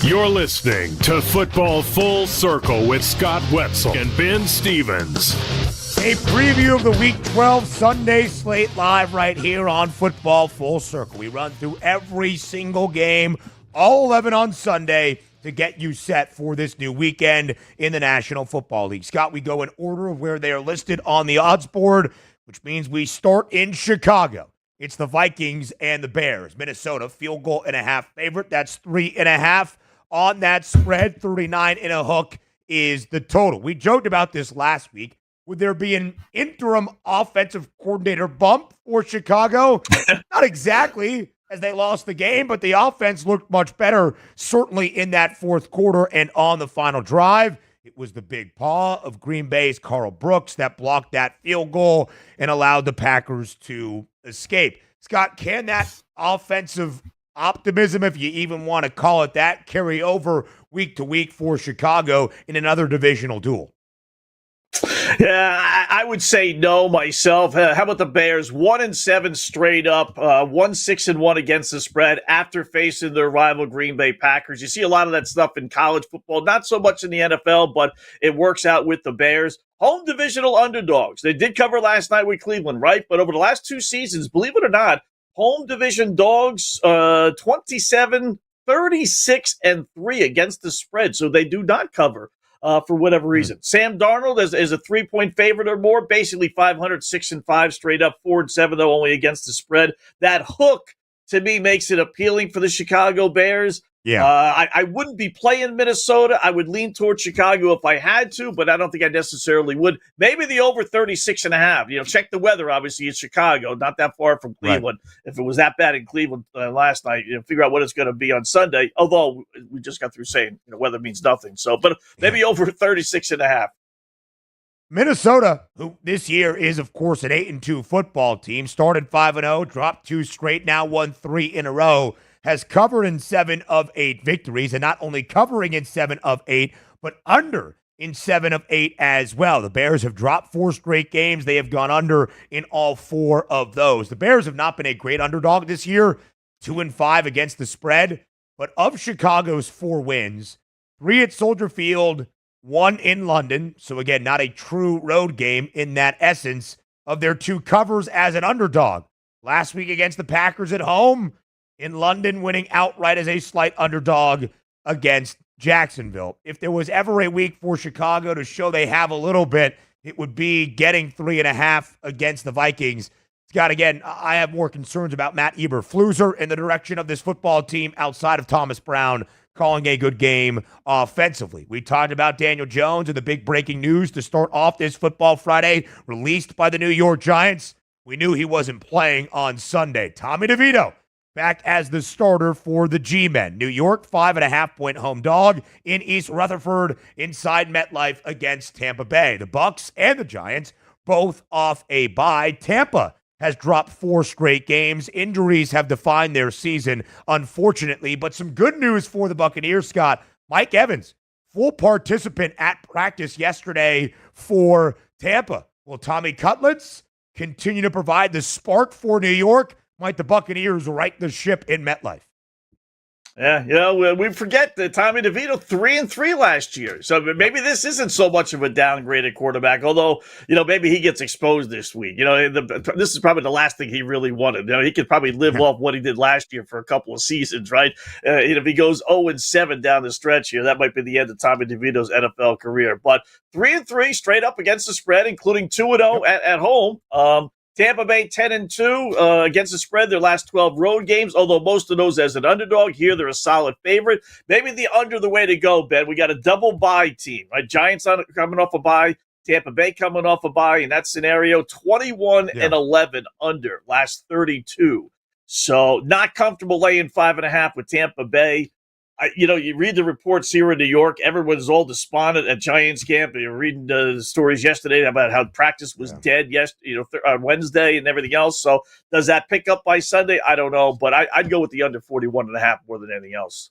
You're listening to Football Full Circle with Scott Wetzel and Ben Stevens. A preview of the Week 12 Sunday slate live right here on Football Full Circle. We run through every single game, all 11 on Sunday, to get you set for this new weekend in the National Football League. Scott, we go in order of where they are listed on the odds board, which means we start in Chicago. It's the Vikings and the Bears. Minnesota, field goal and a half favorite. That's 3.5 on that spread. 39 and a hook is the total. We joked about this last week. Would there be an interim offensive coordinator bump for Chicago? Not exactly, as they lost the game, but the offense looked much better, certainly in that fourth quarter and on the final drive. It was the big paw of Green Bay's Carl Brooks that blocked that field goal and allowed the Packers to escape. Scott, can that offensive optimism, if you even want to call it that, carry over week to week for Chicago in another divisional duel? Yeah, I would say no myself. How about the Bears? 1-7 straight up, 1-6-1 against the spread after facing their rival Green Bay Packers. You see a lot of that stuff in college football, not so much in the NFL, but it works out with the Bears. Home divisional underdogs. They did cover last night with Cleveland, right? But over the last 2 seasons, believe it or not, home division dogs, 27, 36-3 against the spread. So they do not cover. For whatever reason. Sam Darnold is a 3-point favorite or more, basically 500, 6-5 straight up, 4-7 though, only against the spread. That hook to me makes it appealing for the Chicago Bears. Yeah. I wouldn't be playing Minnesota. I would lean towards Chicago if I had to, but I don't think I necessarily would. Maybe the over 36.5. Check the weather. Obviously, it's Chicago, not that far from Cleveland. Right. If it was that bad in Cleveland last night, figure out what it's going to be on Sunday. Although we just got through saying weather means nothing. So, but maybe over 36.5. Minnesota, who this year is, of course, an 8-2 football team, started 5-0, dropped 2 straight, now won 3 in a row. Has covered in 7 of 8 victories, and not only covering in 7 of 8, but under in 7 of 8 as well. The Bears have dropped 4 straight games. They have gone under in all 4 of those. The Bears have not been a great underdog this year, 2-5 against the spread, but of Chicago's 4 wins, 3 at Soldier Field, 1 in London. So again, not a true road game in that essence of their 2 covers as an underdog. Last week against the Packers at home, in London winning outright as a slight underdog against Jacksonville. If there was ever a week for Chicago to show they have a little bit, it would be getting 3.5 against the Vikings. Scott, again, I have more concerns about Matt Eberflus in the direction of this football team outside of Thomas Brown calling a good game offensively. We talked about Daniel Jones and the big breaking news to start off this Football Friday, released by the New York Giants. We knew he wasn't playing on Sunday. Tommy DeVito back as the starter for the G-Men. New York, 5.5-point home dog in East Rutherford inside MetLife against Tampa Bay. The Bucs and the Giants both off a bye. Tampa has dropped 4 straight games. Injuries have defined their season, unfortunately. But some good news for the Buccaneers, Scott. Mike Evans, full participant at practice yesterday for Tampa. Will Tommy Cutlets continue to provide the spark for New York? Might the Buccaneers right the ship in MetLife? Yeah, we forget that Tommy DeVito 3-3 last year. So maybe this isn't so much of a downgraded quarterback, although, maybe he gets exposed this week. This is probably the last thing he really wanted. He could probably live off what he did last year for a couple of seasons, right? If he goes 0-7 down the stretch here, that might be the end of Tommy DeVito's NFL career. But 3-3 straight up against the spread, including 2-0 at home. Tampa Bay 10-2 against the spread, their last 12 road games, although most of those as an underdog. Here, they're a solid favorite. Maybe the under the way to go, Ben. We got a double bye team, right? Giants coming off a bye, Tampa Bay coming off a bye. In that scenario, 21-11 under, last 32. So not comfortable laying 5.5 with Tampa Bay. You read the reports here in New York, everyone's all despondent at Giants camp. You're reading the stories yesterday about how practice was dead on Wednesday and everything else. So does that pick up by Sunday? I don't know, but I'd go with the under 41.5 more than anything else.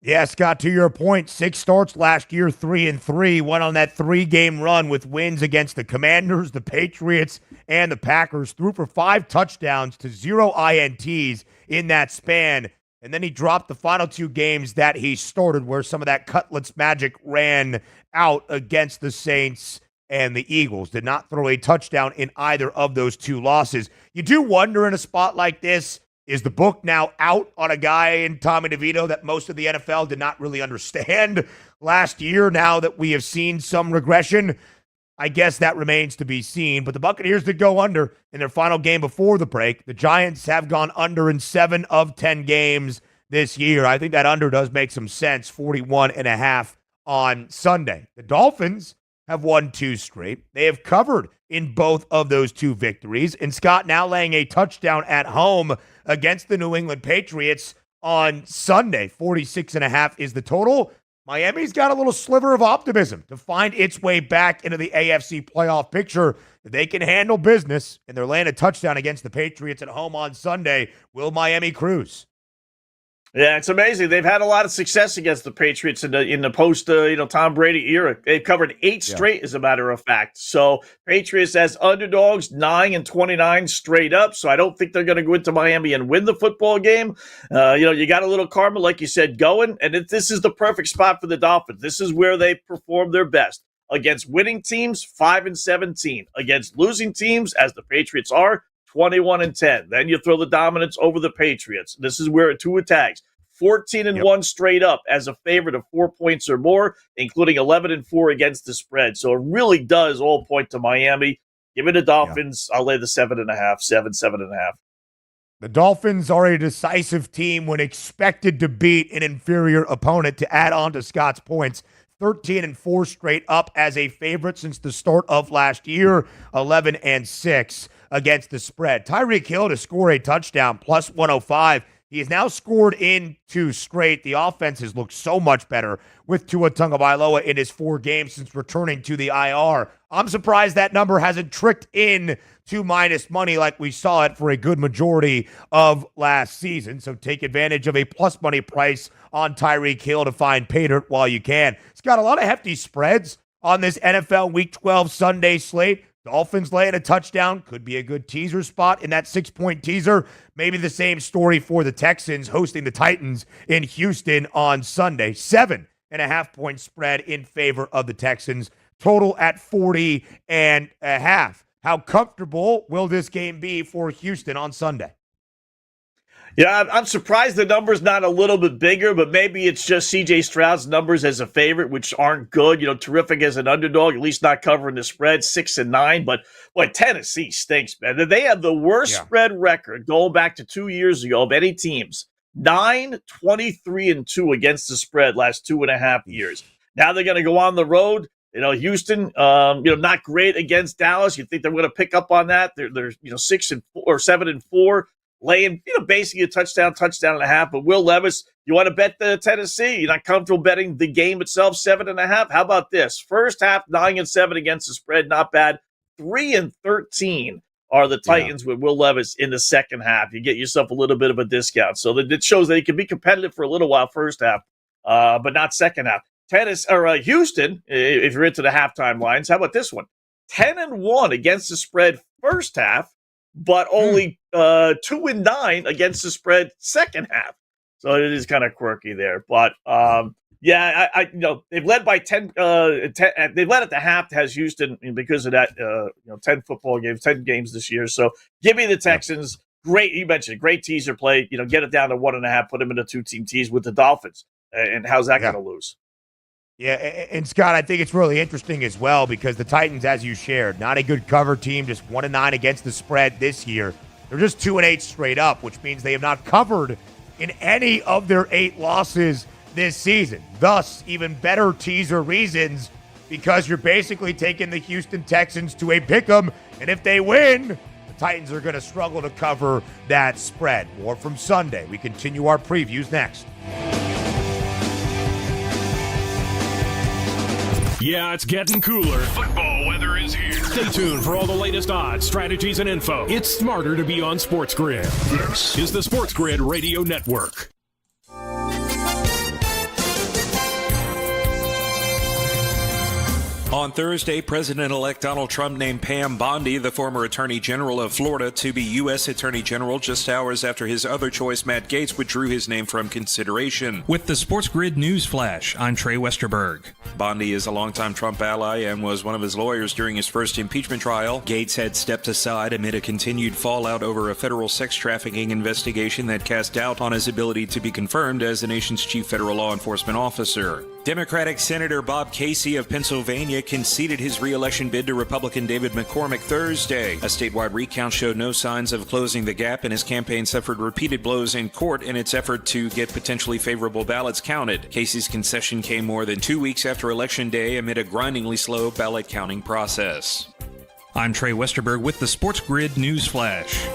Yeah, Scott, to your point, 6 starts last year, 3-3, went on that 3-game run with wins against the Commanders, the Patriots, and the Packers. Threw for 5 touchdowns to 0 INTs in that span. And then he dropped the final 2 games that he started where some of that Cutlets magic ran out against the Saints and the Eagles. Did not throw a touchdown in either of those 2 losses. You do wonder in a spot like this, is the book now out on a guy in Tommy DeVito that most of the NFL did not really understand last year now that we have seen some regression? I guess that remains to be seen, but the Buccaneers did go under in their final game before the break. The Giants have gone under in 7 of 10 games this year. I think that under does make some sense, 41.5 on Sunday. The Dolphins have won 2 straight. They have covered in both of those 2 victories, and Scott now laying a touchdown at home against the New England Patriots on Sunday. 46.5 is the total. Miami's got a little sliver of optimism to find its way back into the AFC playoff picture. If they can handle business and they're laying a touchdown against the Patriots at home on Sunday, will Miami cruise? Yeah, it's amazing. They've had a lot of success against the Patriots in the post Tom Brady era. They've covered 8 straight, as a matter of fact. So Patriots as underdogs, 9-29 straight up. So I don't think they're going to go into Miami and win the football game. You got a little karma, like you said, going, and this is the perfect spot for the Dolphins. This is where they perform their best against winning teams, 5-17 against losing teams, as the Patriots are. 21-10. Then you throw the dominance over the Patriots. This is where Tua tags. 14-1 straight up as a favorite of 4 points or more, including 11-4 against the spread. So it really does all point to Miami. Give me the Dolphins. I'll lay the 7.5, 7.5. The Dolphins are a decisive team when expected to beat an inferior opponent. To add on to Scott's points, 13-4 straight up as a favorite since the start of last year, 11-6 against the spread. Tyreek Hill to score a touchdown, plus 105. He has now scored in 2 straight. The offense has looked so much better with Tua Tagovailoa in his 4 games since returning to the IR. I'm surprised that number hasn't tricked in to minus money like we saw it for a good majority of last season. So take advantage of a plus money price on Tyreek Hill to find pay dirt while you can. It's got a lot of hefty spreads on this NFL Week 12 Sunday slate. Dolphins laying a touchdown could be a good teaser spot in that 6-point teaser. Maybe the same story for the Texans hosting the Titans in Houston on Sunday. 7 2.5-point spread in favor of the Texans. Total at 40.5. How comfortable will this game be for Houston on Sunday? Yeah, I'm surprised the number's not a little bit bigger, but maybe it's just C.J. Stroud's numbers as a favorite, which aren't good. Terrific as an underdog, at least not covering the spread, 6-9. But boy, Tennessee stinks, man. They have the worst spread record going back to 2 years ago of any teams. 9-23-2 against the spread last 2.5 years. Now they're going to go on the road. Houston, not great against Dallas. You think they're going to pick up on that? They're 6-4 or 7-4. Laying, basically a touchdown and a half. But Will Levis, you want to bet the Tennessee? You're not comfortable betting the game itself, 7.5? How about this? First half, 9-7 against the spread, not bad. 3-13 are the Titans with Will Levis in the second half. You get yourself a little bit of a discount. So that it shows that he can be competitive for a little while first half, but not second half. Houston, if you're into the halftime lines, how about this one? 10-1 against the spread first half, but only 2-9 against the spread second half. So it is kind of quirky there. But they've led by 10. They've led at the half, has Houston, because of that. 10 football games, 10 games this year. So give me the Texans. Great, you mentioned great teaser play. Get it down to 1.5. Put them in a 2-team tease with the Dolphins. And how's that going to lose? Yeah, and Scott, I think it's really interesting as well because the Titans, as you shared, not a good cover team, just 1-9 against the spread this year. They're just 2-8 straight up, which means they have not covered in any of their 8 losses this season. Thus, even better teaser reasons because you're basically taking the Houston Texans to a pick'em, and if they win, the Titans are going to struggle to cover that spread. More from Sunday. We continue our previews next. Yeah, it's getting cooler. Football weather is here. Stay tuned for all the latest odds, strategies, and info. It's smarter to be on SportsGrid. This is the SportsGrid Radio Network. On Thursday, President-elect Donald Trump named Pam Bondi, the former Attorney General of Florida, to be U.S. Attorney General just hours after his other choice, Matt Gaetz, withdrew his name from consideration. With the SportsGrid News Flash, I'm Trey Westerberg. Bondi is a longtime Trump ally and was one of his lawyers during his first impeachment trial. Gaetz had stepped aside amid a continued fallout over a federal sex trafficking investigation that cast doubt on his ability to be confirmed as the nation's chief federal law enforcement officer. Democratic Senator Bob Casey of Pennsylvania conceded his re-election bid to Republican David McCormick Thursday. A statewide recount showed no signs of closing the gap, and his campaign suffered repeated blows in court in its effort to get potentially favorable ballots counted. Casey's concession came more than 2 weeks after Election Day amid a grindingly slow ballot counting process. I'm Trey Westerberg with the SportsGrid News Flash.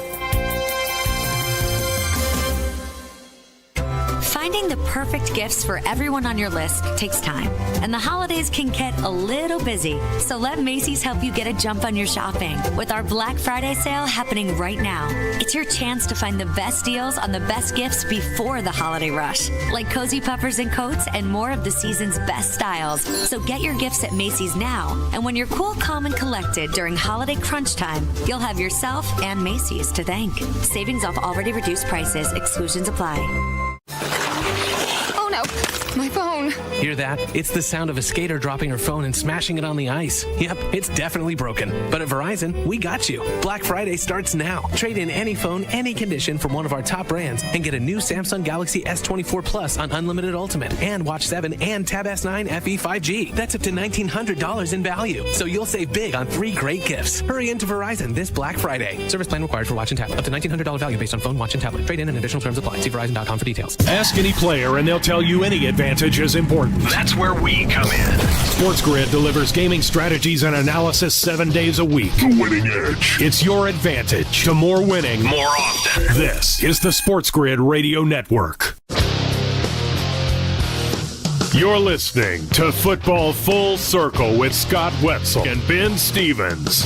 Finding the perfect gifts for everyone on your list takes time, and the holidays can get a little busy. So let Macy's help you get a jump on your shopping with our Black Friday sale happening right now. It's your chance to find the best deals on the best gifts before the holiday rush, like cozy puffers and coats and more of the season's best styles. So get your gifts at Macy's now, and when you're cool, calm, and collected during holiday crunch time, you'll have yourself and Macy's to thank. Savings off already reduced prices. Exclusions apply. Oh no, my phone. Hear that? It's the sound of a skater dropping her phone and smashing it on the ice. Yep, it's definitely broken. But at Verizon, we got you. Black Friday starts now. Trade in any phone, any condition from one of our top brands and get a new Samsung Galaxy S24 Plus on Unlimited Ultimate and Watch 7 and Tab S9 FE 5G. That's up to $1,900 in value. So you'll save big on 3 great gifts. Hurry into Verizon this Black Friday. Service plan required for watch and tablet. Up to $1,900 value based on phone, watch, and tablet. Trade in and additional terms apply. See Verizon.com for details. Ask any player and they'll tell you any advantage is important. That's where we come in. SportsGrid delivers gaming strategies and analysis 7 days a week. The winning edge. It's your advantage to more winning more often. This is the SportsGrid Radio Network. You're listening to Football Full Circle with Scott Wetzel and Ben Stevens.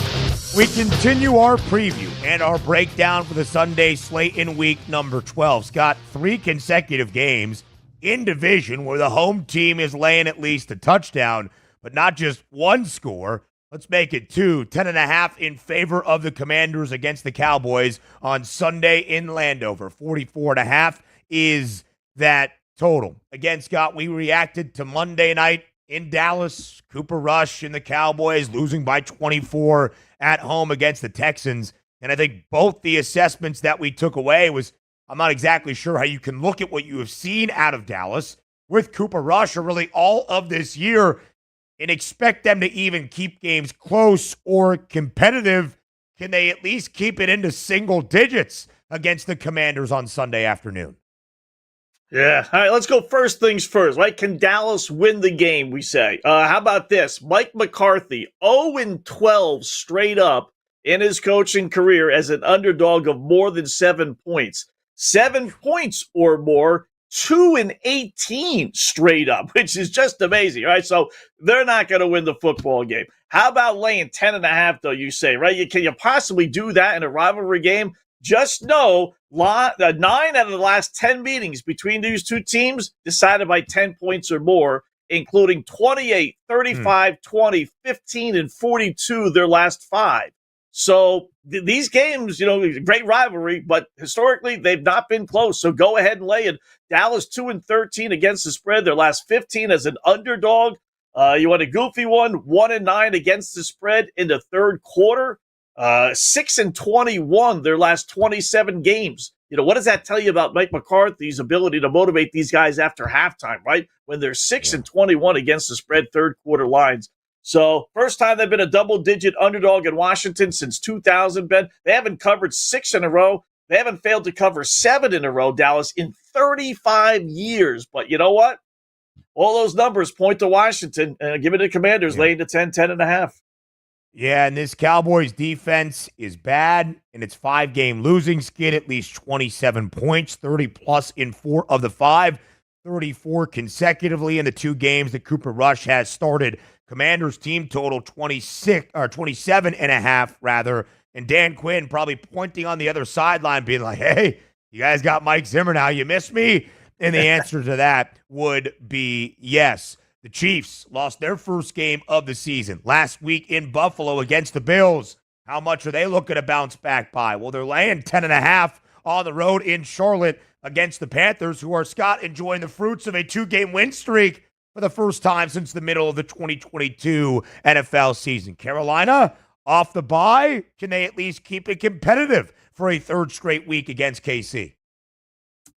We continue our preview and our breakdown for the Sunday slate in week number 12. Scott, 3 consecutive games in division where the home team is laying at least a touchdown, but not just one score. Let's make it 2. 10.5 in favor of the Commanders against the Cowboys on Sunday in Landover. 44.5 is that total. Again, Scott, we reacted to Monday night in Dallas. Cooper Rush and the Cowboys losing by 24 at home against the Texans. And I think both the assessments that we took away was, I'm not exactly sure how you can look at what you have seen out of Dallas with Cooper Rush or really all of this year and expect them to even keep games close or competitive. Can they at least keep it into single digits against the Commanders on Sunday afternoon? Yeah. All right, let's go first things first, right? Can Dallas win the game, we say? How about this? Mike McCarthy, 0-12 straight up in his coaching career as an underdog of more than 7 points. 7 points or more, 2-18 straight up, which is just amazing, right? So they're not going to win the football game. How about laying 10.5, though, you say, right? Can you possibly do that in a rivalry game? Just know 9 out of the last 10 meetings between these two teams decided by 10 points or more, including 28, 35, 20, 15, and 42 their last 5. So these games, great rivalry, but historically they've not been close. So go ahead and lay it. Dallas 2-13 against the spread. Their last 15 as an underdog. You want a goofy one? 1-9 against the spread in the third quarter. 6-21 their last 27 games. What does that tell you about Mike McCarthy's ability to motivate these guys after halftime, right? When they're 6-21 against the spread third quarter lines. So first time they've been a double-digit underdog in Washington since 2000, Ben. They haven't covered 6 in a row. They haven't failed to cover 7 in a row, Dallas, in 35 years. But you know what? All those numbers point to Washington. Give it to the Commanders, laying to 10.5. Yeah, and this Cowboys defense is bad, and it's 5-game losing skid, at least 27 points, 30-plus in 4 of the 5, 34 consecutively in the 2 games that Cooper Rush has started. Commanders team total 27.5 rather, and Dan Quinn probably pointing on the other sideline being like, hey, you guys got Mike Zimmer now, you miss me? And the answer to that would be yes. The Chiefs lost their first game of the season last week in Buffalo against the Bills. How much are they looking to bounce back by? Well, they're laying 10.5 on the road in Charlotte against the Panthers, who are, Scott, enjoying the fruits of a 2-game win streak for the first time since the middle of the 2022 NFL season. Carolina, off the bye, can they at least keep it competitive for a third straight week against KC?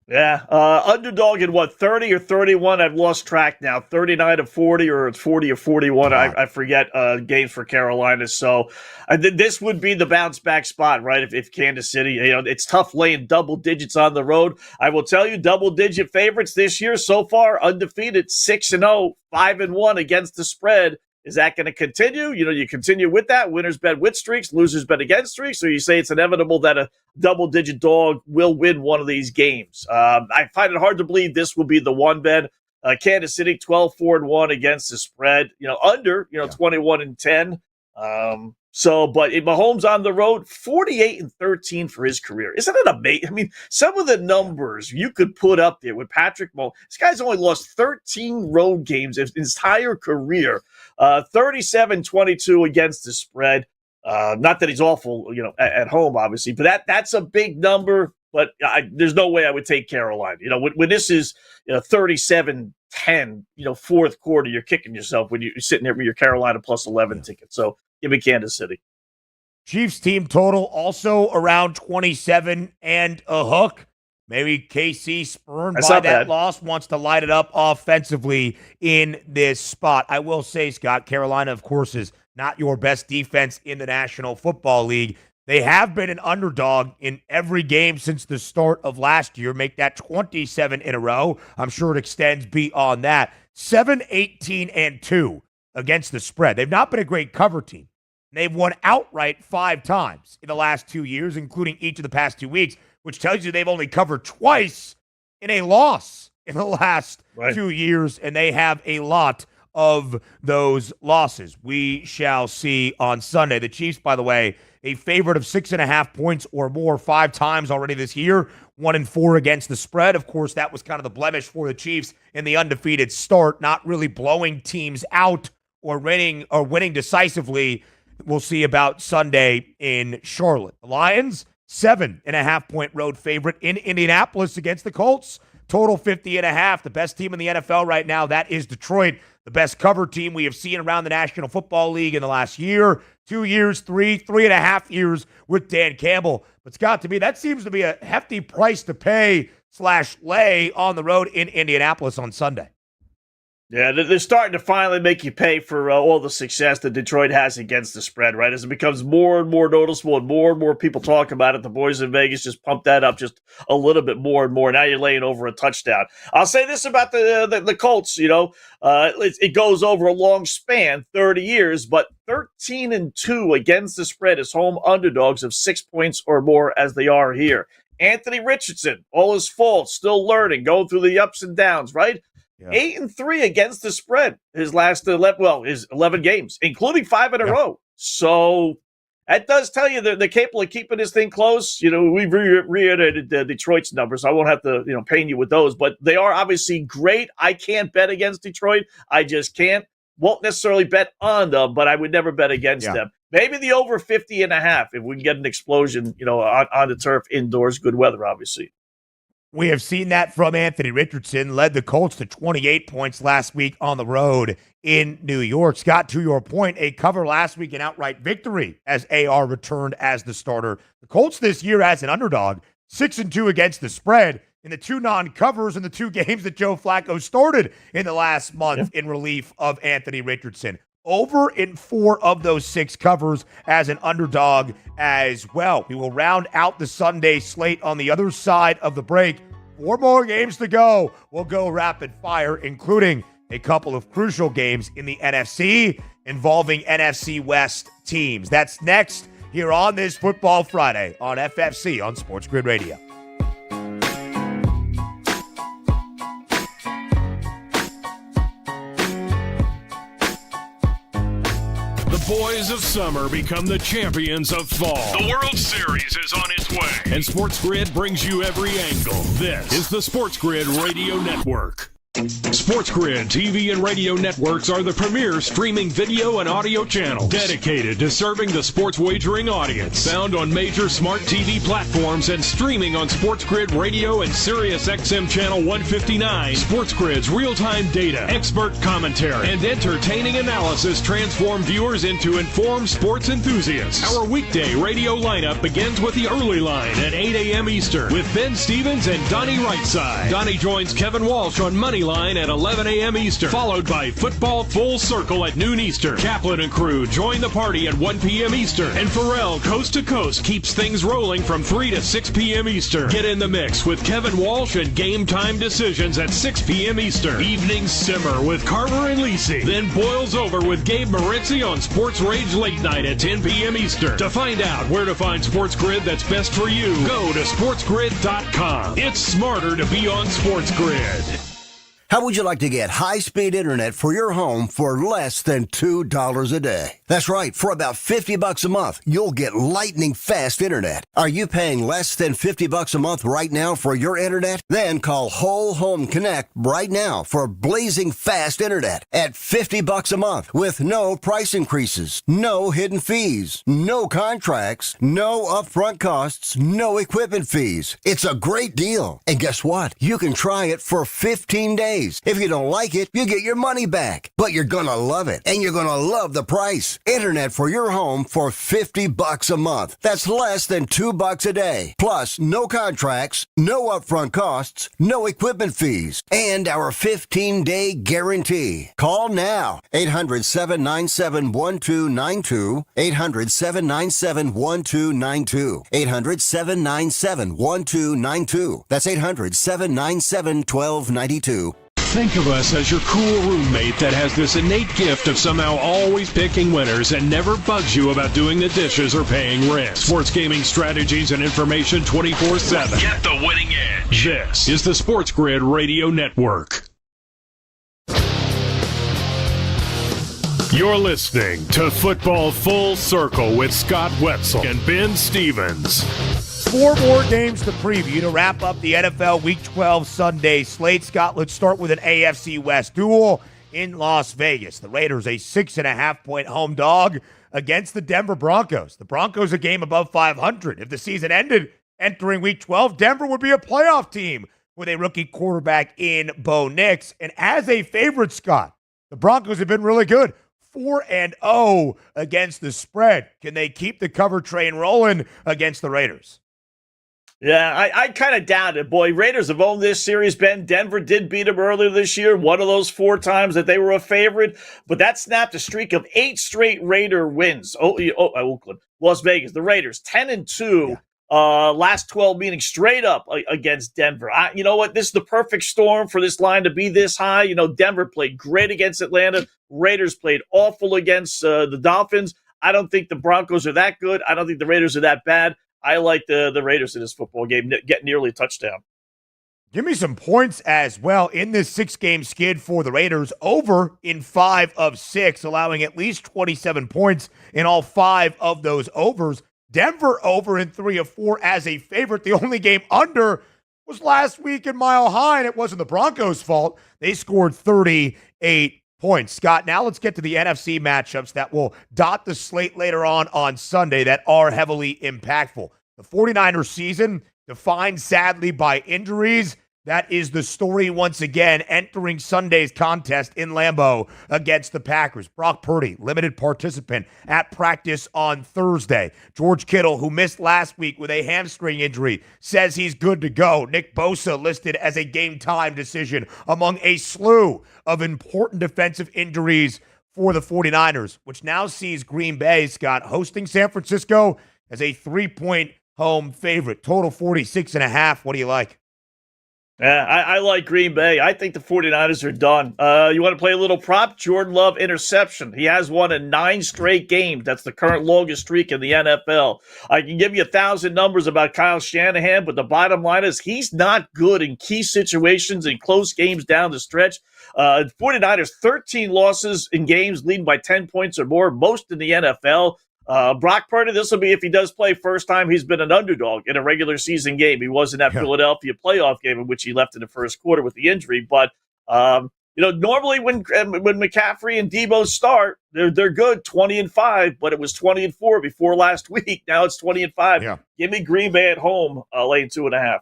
Yeah, underdog in 30 or 31? I've lost track now. 39 to 40, or it's 40 or 41. I forget games for Carolina. So this would be the bounce back spot, right? If Kansas City, it's tough laying double digits on the road. I will tell you, double digit favorites this year so far, undefeated, 6-0, 5-1 against the spread. Is that going to continue? You continue with that. Winners bet with streaks, losers bet against streaks. Or you say it's inevitable that a double-digit dog will win one of these games. I find it hard to believe this will be the one, Ben. Kansas City, 12-4-1 against the spread. Under, 21-10. But Mahomes on the road, 48-13 for his career. Isn't it amazing? I mean, some of the numbers you could put up there with Patrick Mahomes. This guy's only lost 13 road games in his entire career. 37-22 against the spread. Not that he's awful, at home, obviously, but that's a big number. But there's no way I would take Carolina. When this is 37-10, fourth quarter, you're kicking yourself when you're sitting there with your Carolina plus 11 ticket. So give me Kansas City. Chiefs team total also around 27 and a hook. Maybe KC, spurned by that loss, wants to light it up offensively in this spot. I will say, Scott, Carolina, of course, is not your best defense in the National Football League. They have been an underdog in every game since the start of last year. Make that 27 in a row. I'm sure it extends beyond that. 7-18-2 against the spread. They've not been a great cover team. They've won outright 5 times in the last 2 years, including each of the past 2 weeks, which tells you they've only covered twice in a loss in the last 2 years, and they have a lot of those losses. We shall see on Sunday. The Chiefs, by the way, a favorite of 6.5 points or more 5 times already this year, 1-4 against the spread. Of course, that was kind of the blemish for the Chiefs in the undefeated start, not really blowing teams out or winning decisively. We'll see about Sunday in Charlotte. The Lions, 7.5 point road favorite in Indianapolis against the Colts. Total 50.5. The best team in the NFL right now, that is Detroit. The best cover team we have seen around the National Football League in the last year, 2 years, 3.5 years with Dan Campbell. But Scott, to me, that seems to be a hefty price to pay / lay on the road in Indianapolis on Sunday. Yeah, they're starting to finally make you pay for all the success that Detroit has against the spread, right? As it becomes more and more noticeable and more people talk about it, the boys in Vegas just pump that up just a little bit more and more. Now you're laying over a touchdown. I'll say this about the Colts, it goes over a long span, 30 years, but 13-2 against the spread as home underdogs of 6 points or more as they are here. Anthony Richardson, all his faults, still learning, going through the ups and downs, right? Yeah. 8-3 against the spread his last 11 games, including 5 in a row. So that does tell you that they're capable of keeping this thing close. We've reiterated Detroit's numbers. I won't have to, pain you with those, but they are obviously great. I can't bet against Detroit. I just can't. Won't necessarily bet on them, but I would never bet against them. Maybe the over 50.5 if we can get an explosion, on the turf indoors, good weather, obviously. We have seen that from Anthony Richardson, led the Colts to 28 points last week on the road in New York. Scott, to your point, a cover last week, an outright victory as AR returned as the starter. The Colts this year as an underdog, 6-2 against the spread in the 2 non-covers in the 2 games that Joe Flacco started in the last month in relief of Anthony Richardson. Over in 4 of those 6 covers as an underdog as well. We will round out the Sunday slate on the other side of the break. 4 more games to go. We'll go rapid fire, including a couple of crucial games in the NFC involving NFC West teams. That's next here on this Football Friday on FFC on SportsGrid Radio. The boys of summer become the champions of fall. The World Series is on its way. And SportsGrid brings you every angle. This is the SportsGrid Radio Network. SportsGrid TV and radio networks are the premier streaming video and audio channels dedicated to serving the sports wagering audience. Found on major smart TV platforms and streaming on SportsGrid Radio and Sirius XM Channel 159. SportsGrid's real-time data, expert commentary, and entertaining analysis transform viewers into informed sports enthusiasts. Our weekday radio lineup begins with the early line at 8 a.m. Eastern with Ben Stevens and Donnie Rightside. Donnie joins Kevin Walsh on Money Line at 11 a.m. Eastern, followed by Football Full Circle at noon Eastern. Kaplan and crew join the party at 1 p.m. Eastern, and Pharrell Coast to Coast keeps things rolling from 3 to 6 p.m. Eastern. Get in the mix with Kevin Walsh and Game Time Decisions at 6 p.m. Eastern. Evenings simmer with Carver and Lisi, then boils over with Gabe Moritzi on Sports Rage Late Night at 10 p.m. Eastern. To find out where to find SportsGrid that's best for you, go to sportsgrid.com. It's smarter to be on SportsGrid. How would you like to get high-speed internet for your home for less than $2 a day? That's right. For about $50 a month, you'll get lightning-fast internet. Are you paying less than $50 a month right now for your internet? Then call Whole Home Connect right now for blazing fast internet at $50 a month with no price increases, no hidden fees, no contracts, no upfront costs, no equipment fees. It's a great deal. And guess what? You can try it for 15 days. If you don't like it, you get your money back. But you're gonna love it, and you're gonna love the price. Internet for your home for $50 a month. That's less than $2 a day. Plus, no contracts, no upfront costs, no equipment fees, and our 15-day guarantee. Call now. 800-797-1292. 800-797-1292. 800-797-1292. That's 800-797-1292. Think of us as your cool roommate that has this innate gift of somehow always picking winners and never bugs you about doing the dishes or paying rent. Sports gaming strategies and information 24/7. Get the winning edge. This is the SportsGrid Radio Network. You're listening to Football Full Circle with Scott Wetzel and Ben Stevens. 4 more games to preview to wrap up the NFL Week 12 Sunday slate. Scott, let's start with an AFC West duel in Las Vegas. The Raiders, a 6.5-point home dog against the Denver Broncos. The Broncos a game above 500. If the season ended entering Week 12, Denver would be a playoff team. with a rookie quarterback in Bo Nix. And as a favorite, Scott, the Broncos have been really good. 4-0 against the spread. Can they keep the cover train rolling against the Raiders? Yeah, I kind of doubt it. Boy, Raiders have owned this series, Ben. Denver did beat them earlier this year, one of those 4 times that they were a favorite. But that snapped a streak of 8 straight Raider wins. Oakland, Las Vegas, the Raiders, 10-2. Yeah. Last 12 meetings straight up against Denver. You know what? This is the perfect storm for this line to be this high. You know, Denver played great against Atlanta. Raiders played awful against the Dolphins. I don't think the Broncos are that good. I don't think the Raiders are that bad. I like the Raiders in this football game, get nearly a touchdown. Give me some points as well in this 6-game skid for the Raiders. Over in 5 of 6, allowing at least 27 points in all 5 of those overs. Denver over in 3 of 4 as a favorite. The only game under was last week in Mile High, and it wasn't the Broncos' fault. They scored 38 points. Scott, now let's get to the NFC matchups that will dot the slate later on Sunday that are heavily impactful. The 49ers season defined sadly by injuries. That is the story once again entering Sunday's contest in Lambeau against the Packers. Brock Purdy, limited participant at practice on Thursday. George Kittle, who missed last week with a hamstring injury, says he's good to go. Nick Bosa listed as a game-time decision among a slew of important defensive injuries for the 49ers, which now sees Green Bay, Scott, hosting San Francisco as a 3-point home favorite. Total 46.5. What do you like? Yeah, I like Green Bay. I think the 49ers are done. You want to play a little prop? Jordan Love interception. He has won in 9 straight games. That's the current longest streak in the NFL. I can give you 1,000 numbers about Kyle Shanahan, but the bottom line is he's not good in key situations and close games down the stretch. 49ers, 13 losses in games leading by 10 points or more, most in the NFL. Brock Purdy, this will be if he does play first time he's been an underdog in a regular season game. He was in that Philadelphia playoff game in which he left in the first quarter with the injury. But, normally when McCaffrey and Debo start, they're good, 20-5, but it was 20-4 before last week. Now it's 20-5. Yeah. Give me Green Bay at home, laying 2.5.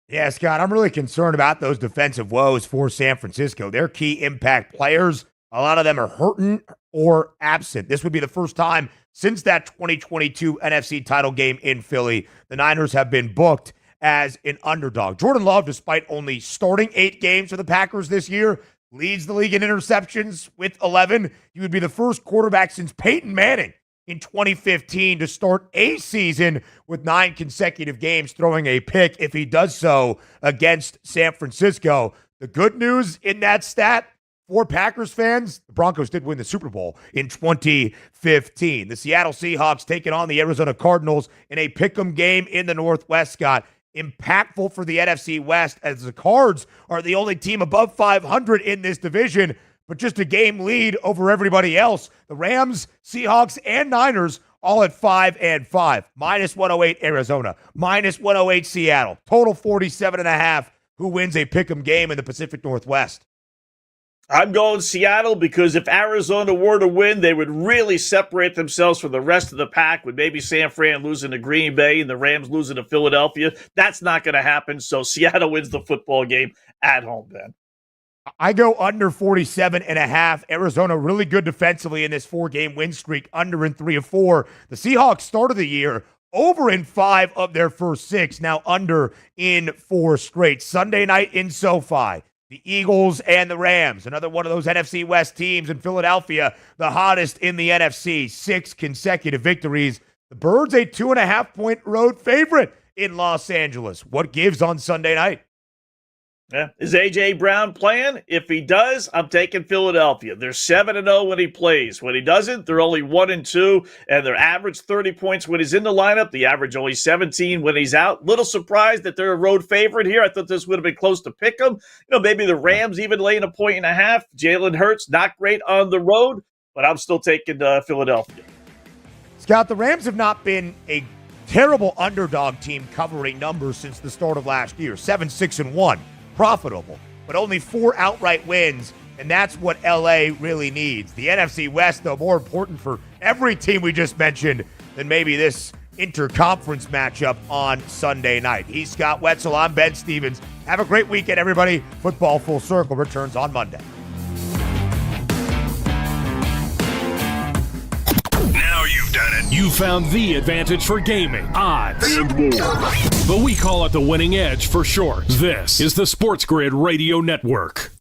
Yeah, Scott, I'm really concerned about those defensive woes for San Francisco. Their key impact players, a lot of them are hurting or absent. This would be the first time since that 2022 NFC title game in Philly, the Niners have been booked as an underdog. Jordan Love, despite only starting 8 games for the Packers this year, leads the league in interceptions with 11. He would be the first quarterback since Peyton Manning in 2015 to start a season with 9 consecutive games throwing a pick if he does so against San Francisco. The good news in that stat, for Packers fans, the Broncos did win the Super Bowl in 2015. The Seattle Seahawks taking on the Arizona Cardinals in a pick'em game in the Northwest, Scott. Impactful for the NFC West as the Cards are the only team above 500 in this division, but just a game lead over everybody else. The Rams, Seahawks, and Niners all at 5-5. Minus 108 Arizona, minus 108 Seattle. Total 47.5. Who wins a pick'em game in the Pacific Northwest? I'm going Seattle because if Arizona were to win, they would really separate themselves from the rest of the pack with maybe San Fran losing to Green Bay and the Rams losing to Philadelphia. That's not going to happen, so Seattle wins the football game at home, Ben. I go under 47.5. Arizona really good defensively in this 4-game win streak, under in 3 of 4. The Seahawks started the year over in 5 of their first 6, now under in 4 straight. Sunday night in SoFi. The Eagles and the Rams, another one of those NFC West teams in Philadelphia, the hottest in the NFC, 6 consecutive victories. The Birds, a 2.5-point road favorite in Los Angeles. What gives on Sunday night? Yeah. Is A.J. Brown playing? If he does, I'm taking Philadelphia. They're 7-0 when he plays. When he doesn't, they're only 1-2, and they're average 30 points when he's in the lineup. The average only 17 when he's out. Little surprised that they're a road favorite here. I thought this would have been close to pick them. Maybe the Rams even laying 1.5. Jalen Hurts, not great on the road, but I'm still taking Philadelphia. Scott, the Rams have not been a terrible underdog team covering numbers since the start of last year. 7-6-1. Profitable, but only 4 outright wins, and that's what LA really needs. The NFC West, though, more important for every team we just mentioned than maybe this interconference matchup on Sunday night. He's Scott Wetzel. I'm Ben Stevens. Have a great weekend, everybody. Football Full Circle returns on Monday. Now you've done it. You found the advantage for gaming, odds, and more. But we call it the winning edge for short. This is the SportsGrid Radio Network.